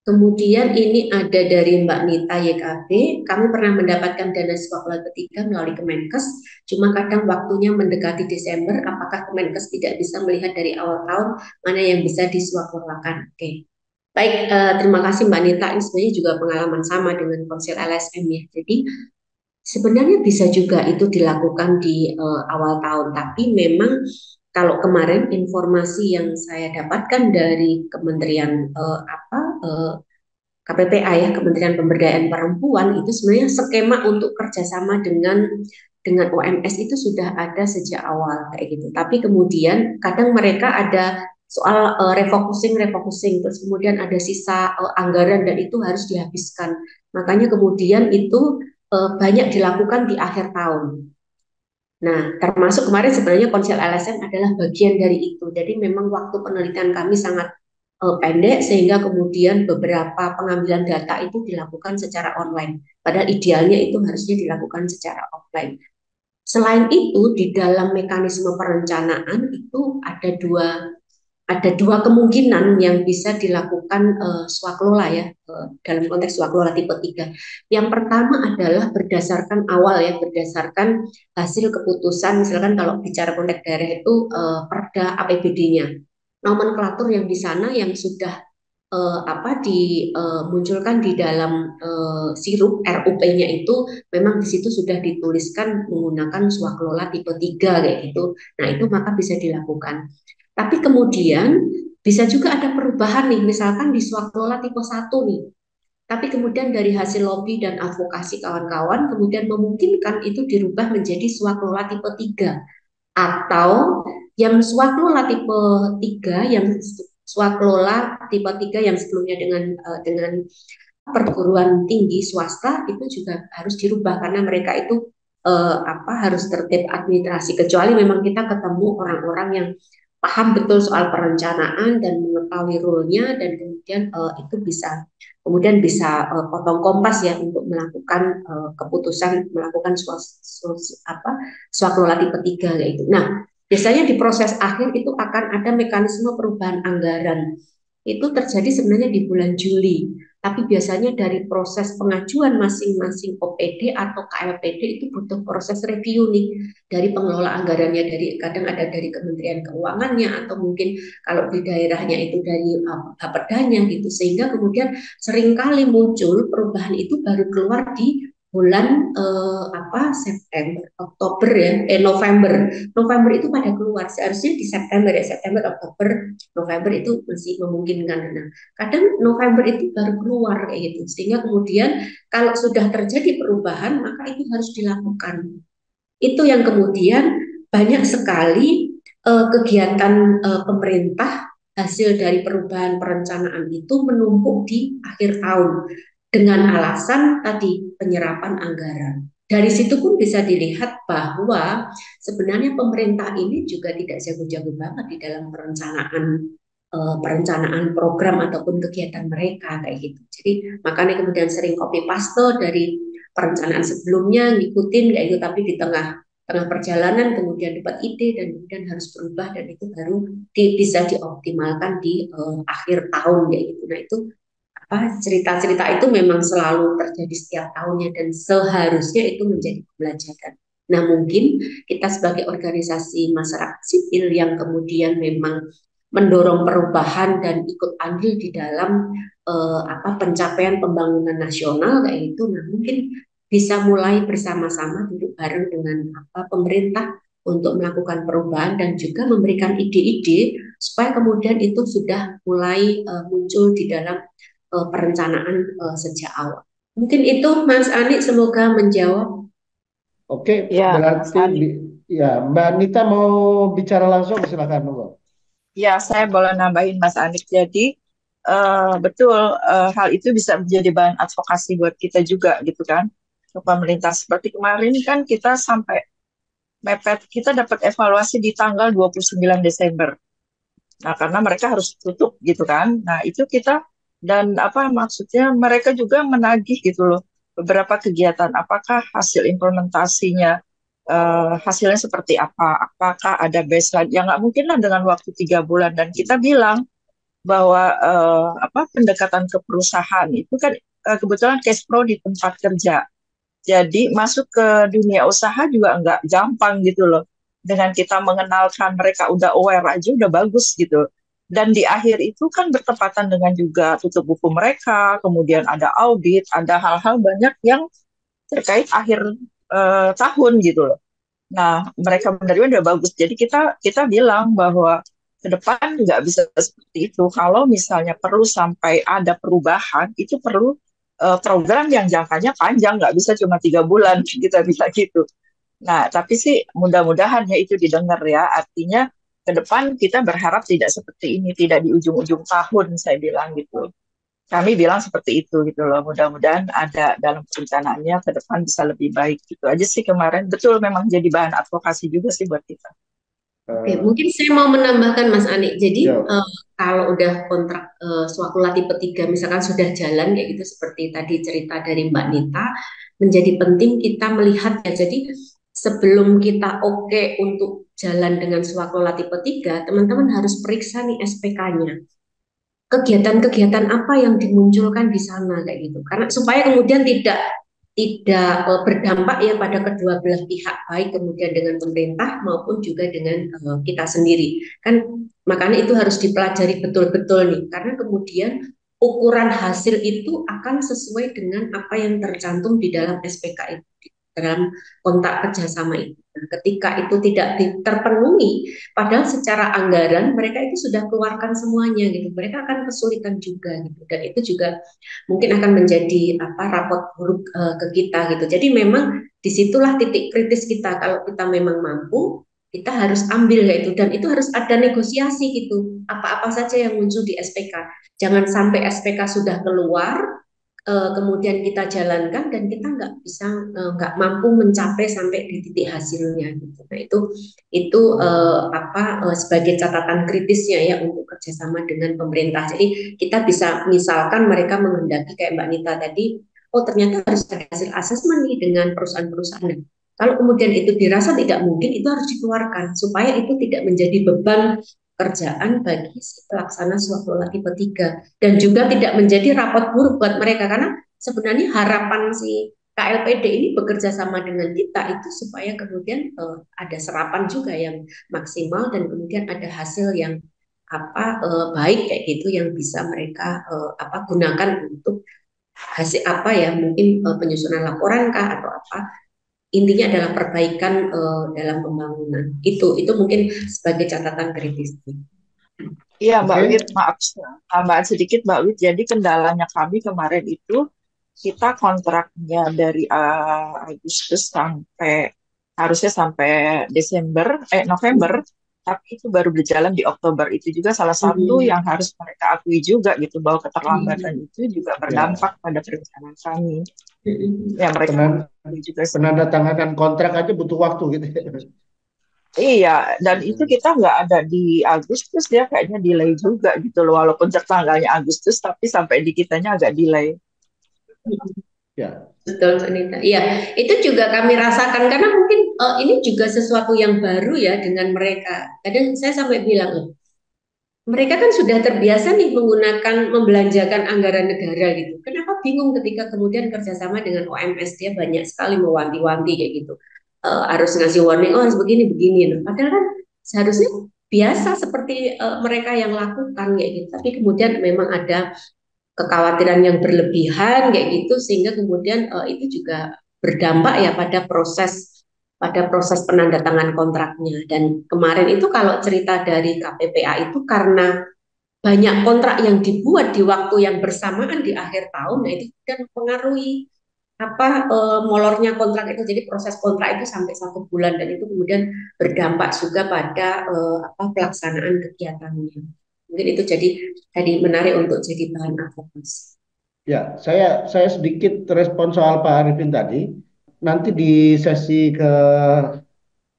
Kemudian ini ada dari Mbak Nita YKB, kami pernah mendapatkan dana swakelola ketiga melalui Kemenkes, cuma kadang waktunya mendekati Desember, apakah Kemenkes tidak bisa melihat dari awal tahun mana yang bisa diswakelolakan? Oke. Baik, terima kasih Mbak Nita, ini sebenarnya juga pengalaman sama dengan konsil LSM ya. Jadi sebenarnya bisa juga itu dilakukan di awal tahun, tapi memang kalau kemarin informasi yang saya dapatkan dari Kementerian KPPA ya, Kementerian Pemberdayaan Perempuan itu sebenarnya skema untuk kerjasama dengan OMS itu sudah ada sejak awal kayak gitu. Tapi kemudian kadang mereka ada soal refocusing, terus kemudian ada sisa anggaran dan itu harus dihabiskan. Makanya kemudian itu banyak dilakukan di akhir tahun. Nah, termasuk kemarin sebenarnya konsil LSM adalah bagian dari itu. Jadi memang waktu penelitian kami sangat pendek sehingga kemudian beberapa pengambilan data itu dilakukan secara online. Padahal idealnya itu harusnya dilakukan secara offline. Selain itu, di dalam mekanisme perencanaan itu ada dua kemungkinan yang bisa dilakukan swakelola ya dalam konteks swakelola tipe 3. Yang pertama adalah berdasarkan awal ya, berdasarkan hasil keputusan misalkan kalau bicara konteks daerah itu Perda APBD-nya. Nomenklatur yang di sana yang sudah dimunculkan di dalam sirup RUP-nya itu memang di situ sudah dituliskan menggunakan swakelola tipe 3 kayak gitu. Nah, itu maka bisa dilakukan. Tapi kemudian bisa juga ada perubahan nih, misalkan di swakelola tipe 1 nih. Tapi kemudian dari hasil lobby dan advokasi kawan-kawan kemudian memungkinkan itu dirubah menjadi swakelola tipe 3 atau yang swakelola tipe 3 yang sebelumnya dengan perguruan tinggi swasta itu juga harus dirubah karena mereka itu harus tertib administrasi kecuali memang kita ketemu orang-orang yang paham betul soal perencanaan dan mengetahui rule-nya dan kemudian itu bisa potong kompas ya untuk melakukan keputusan melakukan swakelola tipe 3 kayak itu. Nah, biasanya di proses akhir itu akan ada mekanisme perubahan anggaran. Itu terjadi sebenarnya di bulan Juli. Tapi biasanya dari proses pengajuan masing-masing OPD atau KLPD itu butuh proses review nih dari pengelola anggarannya, kadang ada dari Kementerian Keuangannya atau mungkin kalau di daerahnya itu dari Bapedanya gitu, sehingga kemudian seringkali muncul perubahan itu baru keluar di bulan September, Oktober ya, November itu pada keluar. Seharusnya di September ya, September, Oktober, November itu masih memungkinkan. Nah, kadang November itu baru keluar kayak gitu. Sehingga kemudian kalau sudah terjadi perubahan, maka itu harus dilakukan. Itu yang kemudian banyak sekali kegiatan pemerintah hasil dari perubahan perencanaan itu menumpuk di akhir tahun dengan alasan tadi penyerapan anggaran. Dari situ pun bisa dilihat bahwa sebenarnya pemerintah ini juga tidak jago-jago banget di dalam perencanaan program ataupun kegiatan mereka kayak gitu. Jadi makanya kemudian sering copy paste dari perencanaan sebelumnya ngikutin kayak gitu, tapi di tengah tengah perjalanan kemudian dapat ide dan kemudian harus berubah dan itu baru bisa dioptimalkan di akhir tahun kayak gitu. Nah itu cerita-cerita itu memang selalu terjadi setiap tahunnya dan seharusnya itu menjadi pembelajaran. Nah mungkin kita sebagai organisasi masyarakat sipil yang kemudian memang mendorong perubahan dan ikut andil di dalam pencapaian pembangunan nasional kayak itu, nah mungkin bisa mulai bersama-sama duduk bareng dengan pemerintah untuk melakukan perubahan dan juga memberikan ide-ide supaya kemudian itu sudah mulai muncul di dalam perencanaan sejak awal. Mungkin itu Mas Ani, semoga menjawab. Oke, Ya, Mas berarti Adi. ya Mbak Nita mau bicara langsung, silakan dulu. Ya, saya boleh nambahin Mas Anik. Jadi betul, hal itu bisa menjadi bahan advokasi buat kita juga gitu kan ke pemerintah. Seperti kemarin kan kita sampai mepet, kita dapat evaluasi di tanggal 29 Desember. Nah, karena mereka harus tutup gitu kan. Nah, itu kita dan apa maksudnya mereka juga menagih gitu loh beberapa kegiatan. Apakah hasil implementasinya hasilnya seperti apa? Apakah ada baseline? Ya nggak mungkin lah dengan waktu 3 bulan. Dan kita bilang bahwa pendekatan ke perusahaan itu kan kebetulan cash pro di tempat kerja. Jadi masuk ke dunia usaha juga nggak gampang gitu loh. Dengan kita mengenalkan mereka udah aware aja udah bagus gitu. Dan di akhir itu kan bertepatan dengan juga tutup buku mereka, kemudian ada audit, ada hal-hal banyak yang terkait akhir tahun gitu loh. Nah, mereka menerima udah bagus. Jadi kita kita bilang bahwa ke depan nggak bisa seperti itu. Kalau misalnya perlu sampai ada perubahan, itu perlu program yang jangkanya panjang, nggak bisa cuma 3 bulan kita bisa gitu. Nah, tapi sih mudah-mudahan ya itu didengar ya. Artinya ke depan kita berharap tidak seperti ini, tidak di ujung-ujung tahun saya bilang gitu. Kami bilang seperti itu gitu loh. Mudah-mudahan ada dalam perencanaannya ke depan bisa lebih baik gitu aja sih kemarin. Betul memang jadi bahan advokasi juga sih buat kita. Oke, mungkin saya mau menambahkan Mas Ani. Jadi Ya, kalau udah kontrak swakula tipe 3 misalkan sudah jalan kayak gitu seperti tadi cerita dari Mbak Nita, menjadi penting kita melihat ya. Jadi sebelum kita oke untuk jalan dengan swakula tipe 3, teman-teman harus periksa nih SPK-nya. Kegiatan-kegiatan apa yang dimunculkan di sana kayak gitu. Karena supaya kemudian tidak berdampak ya pada kedua belah pihak, baik kemudian dengan pemerintah maupun juga dengan kita sendiri kan. Makanya itu harus dipelajari betul-betul nih, karena kemudian ukuran hasil itu akan sesuai dengan apa yang tercantum di dalam SPK itu, dalam kontak kerjasama itu. Nah, ketika itu tidak terpenuhi, padahal secara anggaran mereka itu sudah keluarkan semuanya gitu, mereka akan kesulitan juga gitu, dan itu juga mungkin akan menjadi rapot buruk ke kita gitu. Jadi memang disitulah titik kritis kita. Kalau kita memang mampu, kita harus ambil yaitu, dan itu harus ada negosiasi gitu. Apa-apa saja yang muncul di SPK. Jangan sampai SPK sudah keluar, kemudian kita jalankan dan kita nggak mampu mencapai sampai di titik hasilnya gitu. Nah itu sebagai catatan kritisnya ya untuk kerjasama dengan pemerintah. Jadi kita bisa misalkan mereka menghendaki kayak Mbak Nita tadi, oh ternyata harus ada hasil asesmen nih dengan perusahaan-perusahaan. Nah, kalau kemudian itu dirasa tidak mungkin, itu harus dikeluarkan supaya itu tidak menjadi beban kerjaan bagi si pelaksana swaklola tipe 3 dan juga tidak menjadi rapot buruk buat mereka, karena sebenarnya harapan si KLPD ini bekerja sama dengan kita itu supaya kemudian ada serapan juga yang maksimal dan kemudian ada hasil yang baik kayak gitu yang bisa mereka gunakan untuk hasil apa ya, mungkin penyusunan laporan kah atau apa. Intinya adalah perbaikan dalam pembangunan. Itu mungkin sebagai catatan kritis. Iya, Mbak Oke, Wit, maaf tambahan sedikit Mbak Wit. Jadi kendalanya kami kemarin itu kita kontraknya dari Agustus sampai harusnya sampai November, tapi itu baru berjalan di Oktober. Itu juga salah satu Hmm. yang harus mereka akui juga gitu bahwa keterlambatan Hmm. itu juga ya, berdampak pada perencanaan kami. Hmm. Ya mereka penan akui juga sih. penandatanganan kontrak aja butuh waktu gitu. Iya, dan itu Ya. kita nggak ada di Agustus, dia kayaknya delay juga gitu loh. Walaupun tanggalnya Agustus, tapi sampai di kitanya agak delay. Ya, Betul, Anita. Iya, itu juga kami rasakan karena mungkin ini juga sesuatu yang baru ya dengan mereka. Kadang saya sampai bilang, "Loh, mereka kan sudah terbiasa nih menggunakan membelanjakan anggaran negara gitu. Kenapa bingung ketika kemudian kerjasama dengan OMS dia banyak sekali mewanti-wanti kayak gitu. Harus ngasih warning, oh harus begini-begini. Nah, padahal kan seharusnya biasa seperti mereka yang lakukan kayak gitu. Tapi kemudian memang ada kekhawatiran yang berlebihan kayak gitu sehingga kemudian itu juga berdampak ya pada proses penandatangan kontraknya. Dan kemarin itu kalau cerita dari KPPA itu karena banyak kontrak yang dibuat di waktu yang bersamaan di akhir tahun, nah itu kan mempengaruhi molornya kontrak itu. Jadi proses kontrak itu sampai 1 bulan dan itu kemudian berdampak juga pada pelaksanaan kegiatannya. Mungkin itu jadi tadi menarik untuk jadi bahan advokasi. ya, saya sedikit respon soal Pak Arifin tadi. Nanti di sesi ke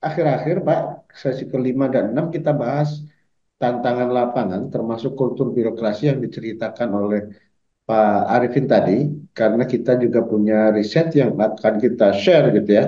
akhir-akhir, Pak, sesi kelima dan enam kita bahas tantangan lapangan, termasuk kultur birokrasi yang diceritakan oleh Pak Arifin tadi, karena kita juga punya riset yang akan kita share gitu ya.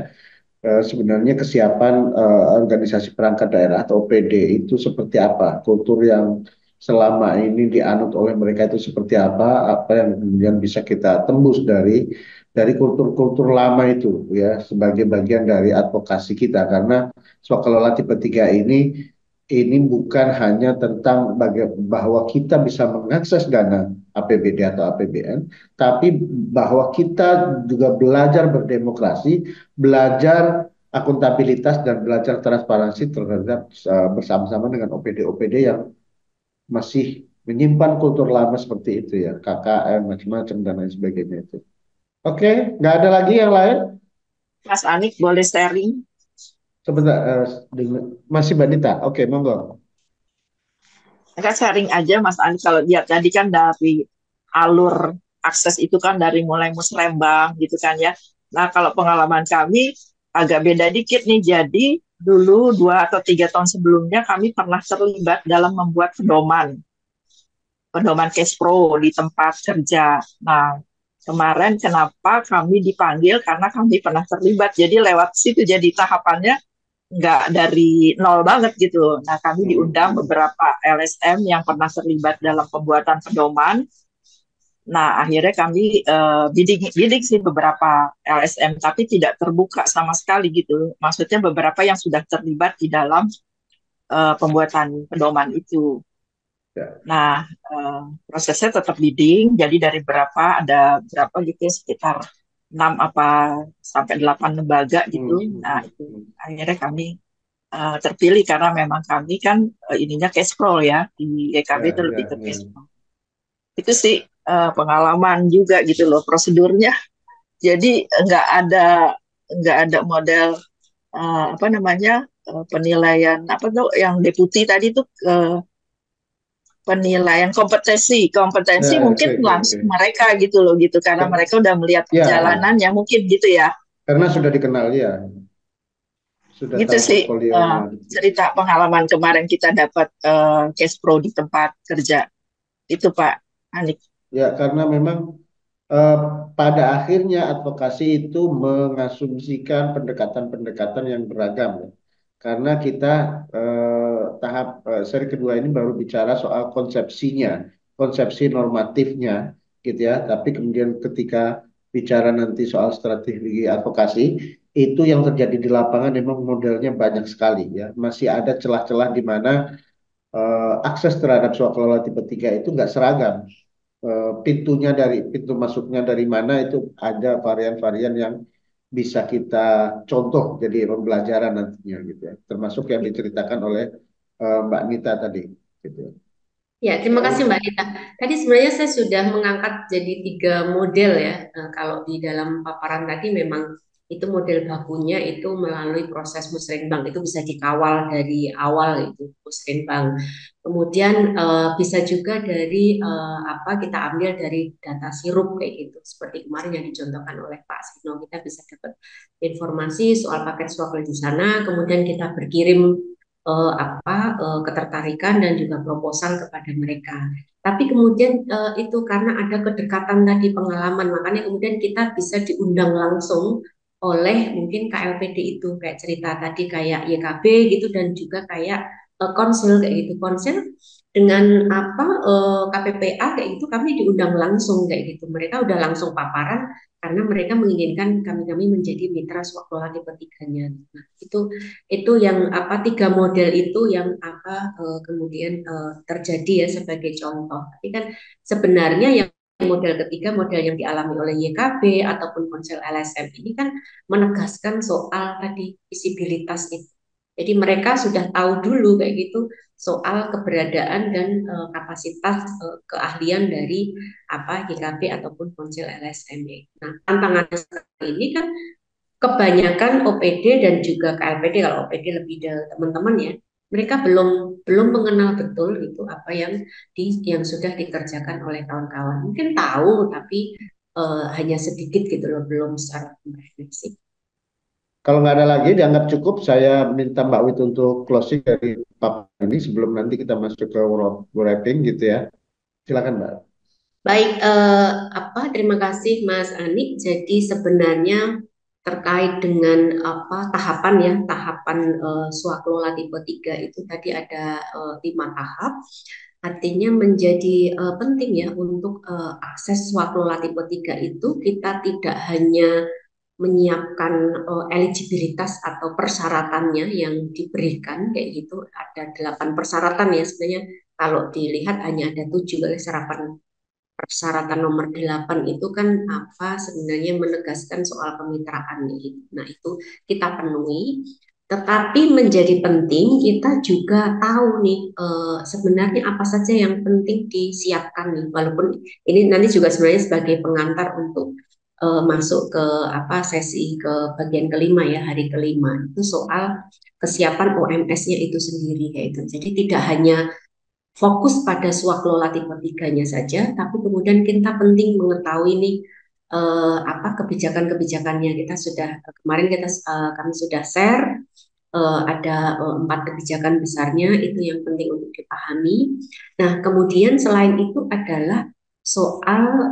Sebenarnya kesiapan organisasi perangkat daerah atau OPD itu seperti apa, kultur yang selama ini dianut oleh mereka itu seperti apa yang kemudian bisa kita tembus dari kultur-kultur lama itu ya sebagai bagian dari advokasi kita karena swakalola tipe 3 ini bukan hanya tentang bahwa kita bisa mengakses dana APBD atau APBN, tapi bahwa kita juga belajar berdemokrasi, belajar akuntabilitas dan belajar transparansi terhadap bersama-sama dengan OPD-OPD yang masih menyimpan kultur lama seperti itu ya, KKM macam-macam dan lain sebagainya itu. Oke, nggak ada lagi yang lain? Mas Anik boleh sharing? Sebentar, masih Mbak Dita. Oke, monggo. Enggak sharing aja Mas Anik kalau lihat tadi kan dari alur akses itu kan dari mulai Musrembang gitu kan ya. Nah kalau pengalaman kami agak beda dikit nih. Jadi dulu 2 atau 3 tahun sebelumnya kami pernah terlibat dalam membuat pedoman cash pro di tempat kerja. Nah, kemarin kenapa kami dipanggil karena kami pernah terlibat. Jadi lewat situ jadi tahapannya nggak dari nol banget gitu. Nah, kami diundang beberapa LSM yang pernah terlibat dalam pembuatan pedoman. Nah, akhirnya kami bidding sih beberapa LSM, tapi tidak terbuka sama sekali gitu. Maksudnya beberapa yang sudah terlibat di dalam pembuatan pedoman itu. Ya, Nah, prosesnya tetap bidding, jadi dari ada berapa gitu ya, sekitar 6 apa sampai 8 lembaga gitu. Nah, itu akhirnya kami terpilih karena memang kami kan ininya cash flow ya, di EKB ya, itu lebih ya, ke ya. cash flow. Itu sih pengalaman juga gitu loh prosedurnya. Jadi nggak ada model apa namanya penilaian apa tuh yang deputi tadi tuh penilaian kompetensi Ya, oke, mungkin oke, oke. langsung mereka gitu loh gitu karena mereka udah melihat Ya, ya. perjalanannya mungkin gitu ya Karena sudah dikenal ya, sudah gitu tahu sih portfolionya. cerita pengalaman kemarin kita dapat cash pro di tempat kerja itu Pak Anik. Ya, karena memang eh, pada akhirnya advokasi itu mengasumsikan pendekatan-pendekatan yang beragam ya. Karena kita tahap seri kedua ini baru bicara soal konsepsinya, konsepsi normatifnya gitu ya. Tapi kemudian ketika bicara nanti soal strategi advokasi, itu yang terjadi di lapangan memang modelnya banyak sekali ya. Masih ada celah-celah di mana akses terhadap swak kelola tipe 3 itu nggak seragam pintu masuknya dari mana itu ada varian-varian yang bisa kita contoh jadi pembelajaran nantinya gitu ya. Termasuk yang diceritakan oleh Mbak Nita tadi gitu ya. Ya, terima kasih Mbak Rita. Tadi sebenarnya saya sudah mengangkat jadi 3 model ya. Kalau di dalam paparan tadi memang itu model bakunya itu melalui proses musrenbang itu bisa dikawal dari awal itu musrenbang. Kemudian bisa juga dari apa kita ambil dari data sirup kayak gitu. Seperti kemarin yang dicontohkan oleh Pak Sino, kita bisa dapat informasi soal paket swab di sana, kemudian kita berkirim ketertarikan dan juga proposal kepada mereka. Tapi kemudian itu karena ada kedekatan tadi pengalaman, makanya kemudian kita bisa diundang langsung oleh mungkin KLPD itu kayak cerita tadi kayak YKB gitu dan juga kayak konsil kayak gitu konsil dengan apa KPPA kayak gitu kami diundang langsung kayak gitu mereka udah langsung paparan karena mereka menginginkan kami menjadi mitra swaklola tipe 3-nya. Nah, itu yang apa 3 model itu yang apa kemudian terjadi ya sebagai contoh. Tapi kan sebenarnya yang model ketiga, model yang dialami oleh YKB ataupun Konsel LSM ini kan menegaskan soal tadi visibilitas itu. Jadi mereka sudah tahu dulu kayak gitu soal keberadaan dan kapasitas keahlian dari apa YKB ataupun Konsel LSM. Nah, tantangannya ini kan kebanyakan OPD dan juga KLPD, kalau OPD lebih dari teman-teman ya, mereka belum belum mengenal betul itu apa yang sudah dikerjakan oleh kawan-kawan. Mungkin tahu tapi hanya sedikit gitu loh, belum secara komprehensif. Kalau nggak ada lagi, dianggap cukup. Saya minta Mbak Wit untuk closing dari paparan ini sebelum nanti kita masuk ke wrapping gitu ya. Silakan Mbak. Baik, terima kasih Mas Anik. Jadi sebenarnya terkait dengan apa tahapan ya, tahapan swaklola tipe 3 itu tadi ada 5 tahap. Artinya menjadi penting ya untuk akses swaklola tipe 3 itu kita tidak hanya menyiapkan eligibilitas atau persyaratannya yang diberikan kayak gitu ada 8 persyaratan ya sebenarnya kalau dilihat hanya ada 7 oleh serapan persyaratan nomor 8 itu kan apa sebenarnya menegaskan soal kemitraan gitu. Nah, itu kita penuhi. Tetapi menjadi penting kita juga tahu nih sebenarnya apa saja yang penting disiapkan nih. Walaupun ini nanti juga sebenarnya sebagai pengantar untuk masuk ke apa sesi ke bagian kelima ya hari kelima itu soal kesiapan OMS-nya itu sendiri kayak itu. Jadi tidak hanya fokus pada swaklola tipe 3-nya saja, tapi kemudian kita penting mengetahui nih apa kebijakan-kebijakannya. Kita sudah kemarin kami sudah share ada 4 kebijakan besarnya itu yang penting untuk dipahami. Nah, kemudian selain itu adalah soal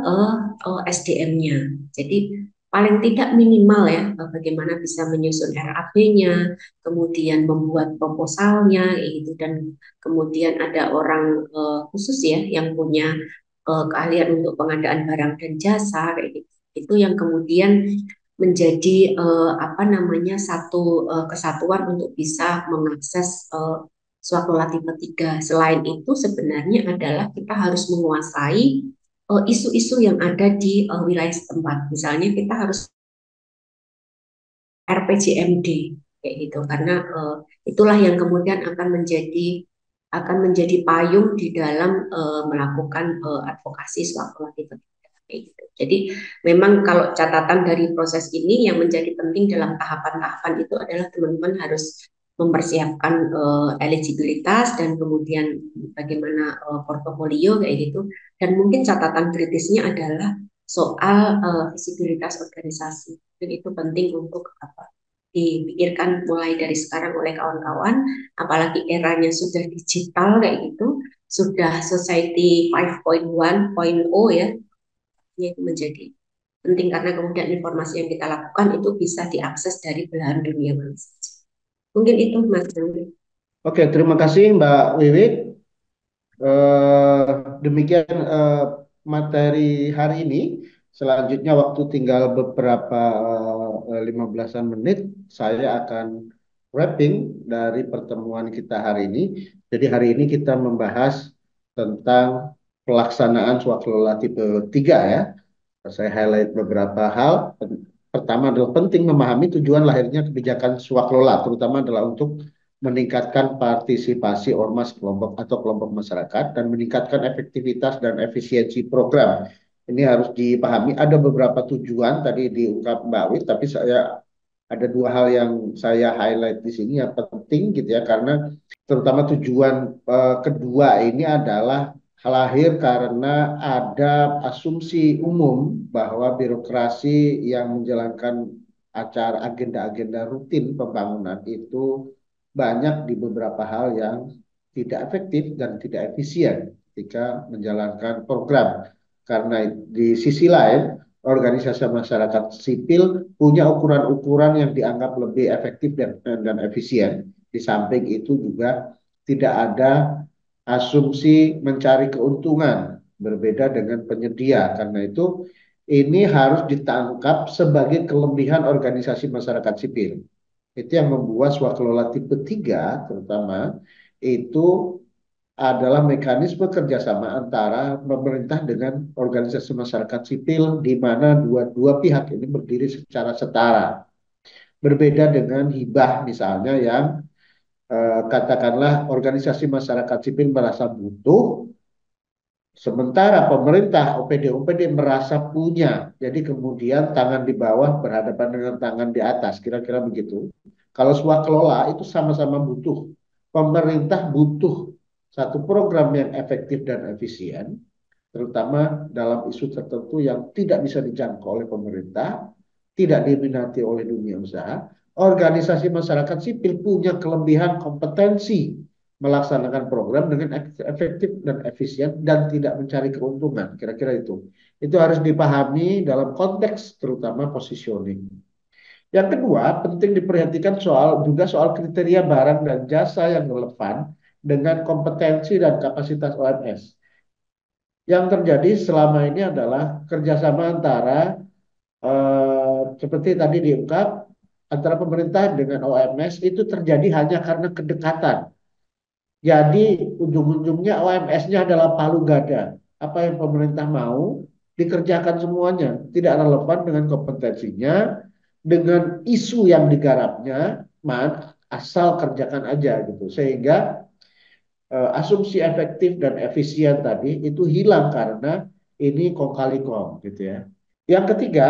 SDM-nya. Jadi paling tidak minimal ya bagaimana bisa menyusun RAP-nya, kemudian membuat proposalnya gitu dan kemudian ada orang khusus ya yang punya keahlian untuk pengadaan barang dan jasa kayak gitu. Itu yang kemudian menjadi apa namanya satu kesatuan untuk bisa mengakses swaklola tipe 3. Selain itu sebenarnya adalah kita harus menguasai isu-isu yang ada di wilayah setempat. Misalnya kita harus RPJMD kayak gitu karena itulah yang kemudian akan menjadi payung di dalam melakukan advokasi swaklola tipe 3 kayak gitu. Jadi memang kalau catatan dari proses ini yang menjadi penting dalam tahapan-tahapan itu adalah teman-teman harus mempersiapkan eligibilitas dan kemudian bagaimana portofolio kayak gitu dan mungkin catatan kritisnya adalah soal visibilitas organisasi dan itu penting untuk apa dipikirkan mulai dari sekarang oleh kawan-kawan apalagi eranya sudah digital kayak gitu sudah society 5.1.0 ya itu menjadi penting karena kemudian informasi yang kita lakukan itu bisa diakses dari belahan dunia mana saja. Mungkin itu Mas Dwi. Oke, terima kasih Mbak Wiwit. Demikian materi hari ini. Selanjutnya waktu tinggal beberapa 15-an menit, saya akan wrapping dari pertemuan kita hari ini. Jadi hari ini kita membahas tentang pelaksanaan swakelola tipe 3 ya. Saya highlight beberapa hal. Pertama adalah penting memahami tujuan lahirnya kebijakan swakelola, terutama adalah untuk meningkatkan partisipasi ormas kelompok atau kelompok masyarakat dan meningkatkan efektivitas dan efisiensi program. Ini harus dipahami. Ada beberapa tujuan tadi diungkap Mbak Wit, tapi saya ada dua hal yang saya highlight di sini yang penting gitu ya, karena terutama tujuan kedua ini adalah lahir karena ada asumsi umum bahwa birokrasi yang menjalankan acara agenda-agenda rutin pembangunan itu banyak di beberapa hal yang tidak efektif dan tidak efisien ketika menjalankan program. Karena di sisi lain, organisasi masyarakat sipil punya ukuran-ukuran yang dianggap lebih efektif dan efisien. Di samping itu juga tidak ada asumsi mencari keuntungan berbeda dengan penyedia. Karena itu ini harus ditangkap sebagai kelebihan organisasi masyarakat sipil. Itu yang membuat swakelola tipe 3 terutama itu adalah mekanisme kerjasama antara pemerintah dengan organisasi masyarakat sipil di mana dua pihak ini berdiri secara setara. Berbeda dengan hibah misalnya yang katakanlah organisasi masyarakat sipil merasa butuh, sementara pemerintah OPD merasa punya. Jadi kemudian tangan di bawah berhadapan dengan tangan di atas, kira-kira begitu. Kalau swakelola itu sama-sama butuh. Pemerintah butuh satu program yang efektif dan efisien, terutama dalam isu tertentu yang tidak bisa dijangkau oleh pemerintah, tidak diminati oleh dunia usaha. Organisasi masyarakat sipil punya kelebihan kompetensi melaksanakan program dengan efektif dan efisien dan tidak mencari keuntungan. Kira-kira itu. Itu harus dipahami dalam konteks terutama positioning. Yang kedua, penting diperhatikan juga soal kriteria barang dan jasa yang relevan dengan kompetensi dan kapasitas OMS. Yang terjadi selama ini adalah kerjasama antara seperti tadi diungkap antara pemerintah dengan OMS itu terjadi hanya karena kedekatan. Jadi ujung-ujungnya OMS-nya adalah palu gada. Apa yang pemerintah mau dikerjakan semuanya, tidak relevan dengan kompetensinya, dengan isu yang digarapnya, asal kerjakan aja gitu. Sehingga asumsi efektif dan efisien tadi itu hilang karena ini kong kali kong gitu ya. Yang ketiga,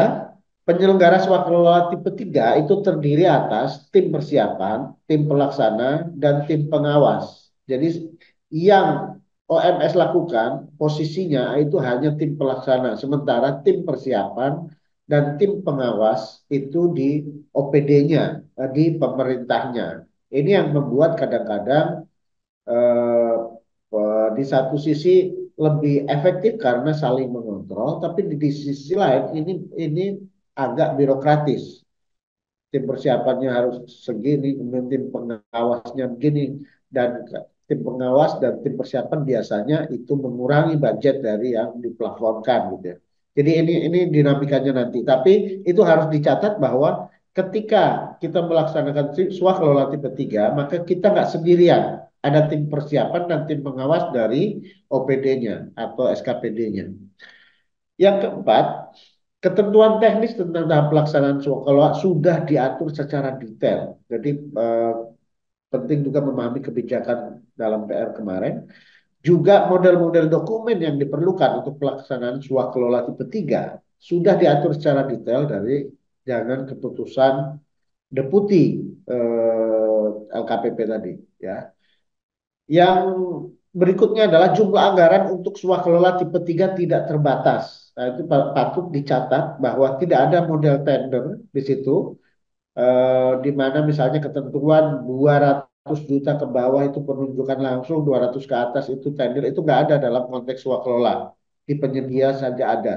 penyelenggara swakelola tipe 3 itu terdiri atas tim persiapan, tim pelaksana, dan tim pengawas. Jadi yang OMS lakukan posisinya itu hanya tim pelaksana, sementara tim persiapan dan tim pengawas itu di OPD-nya, di pemerintahnya. Ini yang membuat kadang-kadang eh, di satu sisi lebih efektif karena saling mengontrol, tapi di sisi lain ini agak birokratis. Tim persiapannya harus segini, kemudian tim pengawasnya begini, dan tim pengawas dan tim persiapan biasanya itu mengurangi budget dari yang diplafonkan gitu ya. Jadi ini dinamikanya nanti. Tapi itu harus dicatat bahwa ketika kita melaksanakan swakelola tipe 3, maka kita nggak sendirian. Ada tim persiapan dan tim pengawas dari OPD-nya atau SKPD-nya. Yang keempat, ketentuan teknis tentang tahap pelaksanaan swakelola sudah diatur secara detail. Jadi penting juga memahami kebijakan dalam PR kemarin. Juga model-model dokumen yang diperlukan untuk pelaksanaan swakelola tipe 3 sudah diatur secara detail dari jangan keputusan deputi LKPP tadi ya. Yang berikutnya adalah jumlah anggaran untuk swakelola tipe 3 tidak terbatas. Nah, itu patut dicatat bahwa tidak ada model tender di situ, di mana misalnya ketentuan 200 juta ke bawah itu penunjukan langsung, 200 ke atas itu tender, itu nggak ada dalam konteks swakelola. Di penyedia saja ada.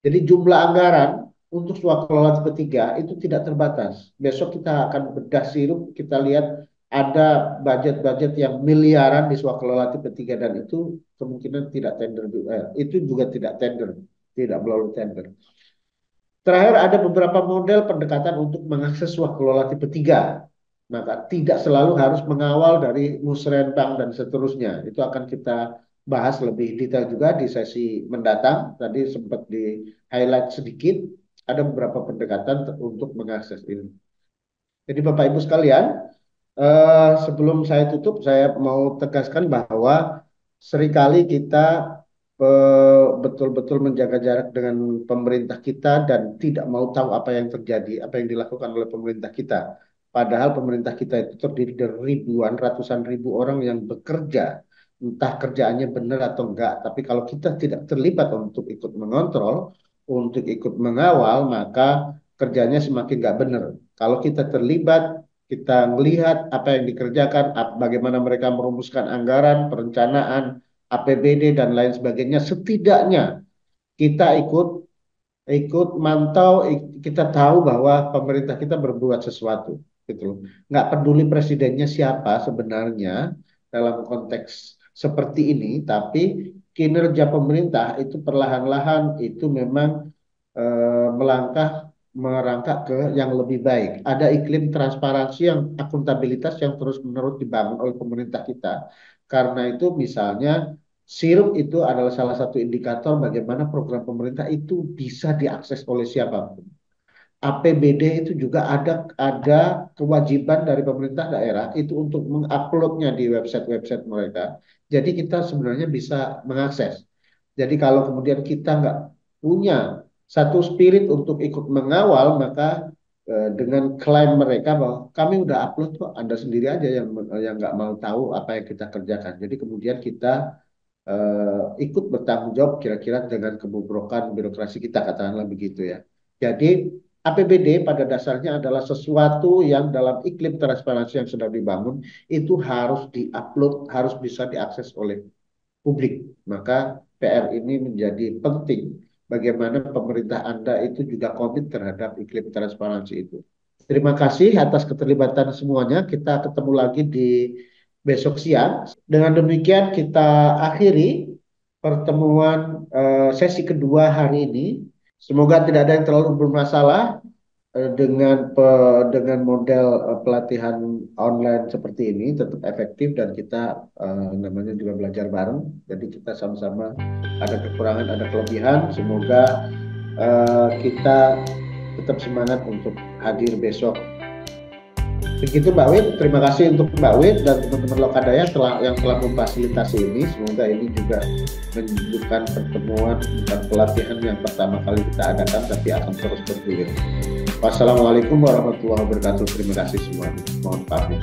Jadi jumlah anggaran untuk swakelola tipe 3 itu tidak terbatas. Besok kita akan bedah sirup, kita lihat ada budget-budget yang miliaran di swakelola tipe 3 dan itu kemungkinan tidak tender, itu juga tidak tender, tidak melalui tender. Terakhir ada beberapa model pendekatan untuk mengakses swakelola tipe 3. Maka tidak selalu harus mengawal dari musrenbang dan seterusnya. Itu akan kita bahas lebih detail juga di sesi mendatang. Tadi sempat di highlight sedikit, ada beberapa pendekatan untuk mengakses ini. Jadi Bapak Ibu sekalian, sebelum saya tutup, saya mau tegaskan bahwa seringkali kita betul-betul menjaga jarak dengan pemerintah kita dan tidak mau tahu apa yang terjadi, apa yang dilakukan oleh pemerintah kita. Padahal pemerintah kita itu terdiri dari ribuan, ratusan ribu orang yang bekerja, entah kerjaannya benar atau enggak. Tapi kalau kita tidak terlibat untuk ikut mengontrol, untuk ikut mengawal, maka kerjanya semakin nggak benar. Kalau kita terlibat, kita melihat apa yang dikerjakan, bagaimana mereka merumuskan anggaran, perencanaan, APBD dan lain sebagainya. Setidaknya kita ikut mantau, kita tahu bahwa pemerintah kita berbuat sesuatu, gitu loh. Nggak peduli presidennya siapa sebenarnya dalam konteks seperti ini, tapi kinerja pemerintah itu perlahan-lahan itu memang merangkak ke yang lebih baik. Ada iklim transparansi yang akuntabilitas yang terus-menerus dibangun oleh pemerintah kita. Karena itu misalnya sirup itu adalah salah satu indikator bagaimana program pemerintah itu bisa diakses oleh siapapun. APBD itu juga ada kewajiban dari pemerintah daerah itu untuk menguploadnya di website-website mereka. Jadi kita sebenarnya bisa mengakses. Jadi kalau kemudian kita nggak punya satu spirit untuk ikut mengawal, maka dengan klaim mereka bahwa kami udah upload kok, Anda sendiri aja yang nggak mau tahu apa yang kita kerjakan. Jadi kemudian kita ikut bertanggung jawab kira-kira dengan kebobrokan birokrasi kita, katakanlah begitu ya. Jadi APBD pada dasarnya adalah sesuatu yang dalam iklim transparansi yang sedang dibangun itu harus diupload, harus bisa diakses oleh publik. Maka PR ini menjadi penting. Bagaimana pemerintah Anda itu juga komit terhadap iklim transparansi itu. Terima kasih atas keterlibatan semuanya. Kita ketemu lagi di besok siang. Dengan demikian kita akhiri pertemuan sesi kedua hari ini. Semoga tidak ada yang terlalu bermasalah dengan model pelatihan online seperti ini, tetap efektif dan kita namanya juga belajar bareng. Jadi kita sama-sama ada kekurangan, ada kelebihan. Semoga kita tetap semangat untuk hadir besok. Begitu Mbak Wit, terima kasih untuk Mbak Wit dan teman-teman Lokadaya yang telah memfasilitasi ini. Semoga ini juga menunjukkan pertemuan bukan pelatihan yang pertama kali kita adakan, tapi akan terus bergulir. Wassalamualaikum warahmatullahi wabarakatuh. Terima kasih semuanya. Mohon pamit.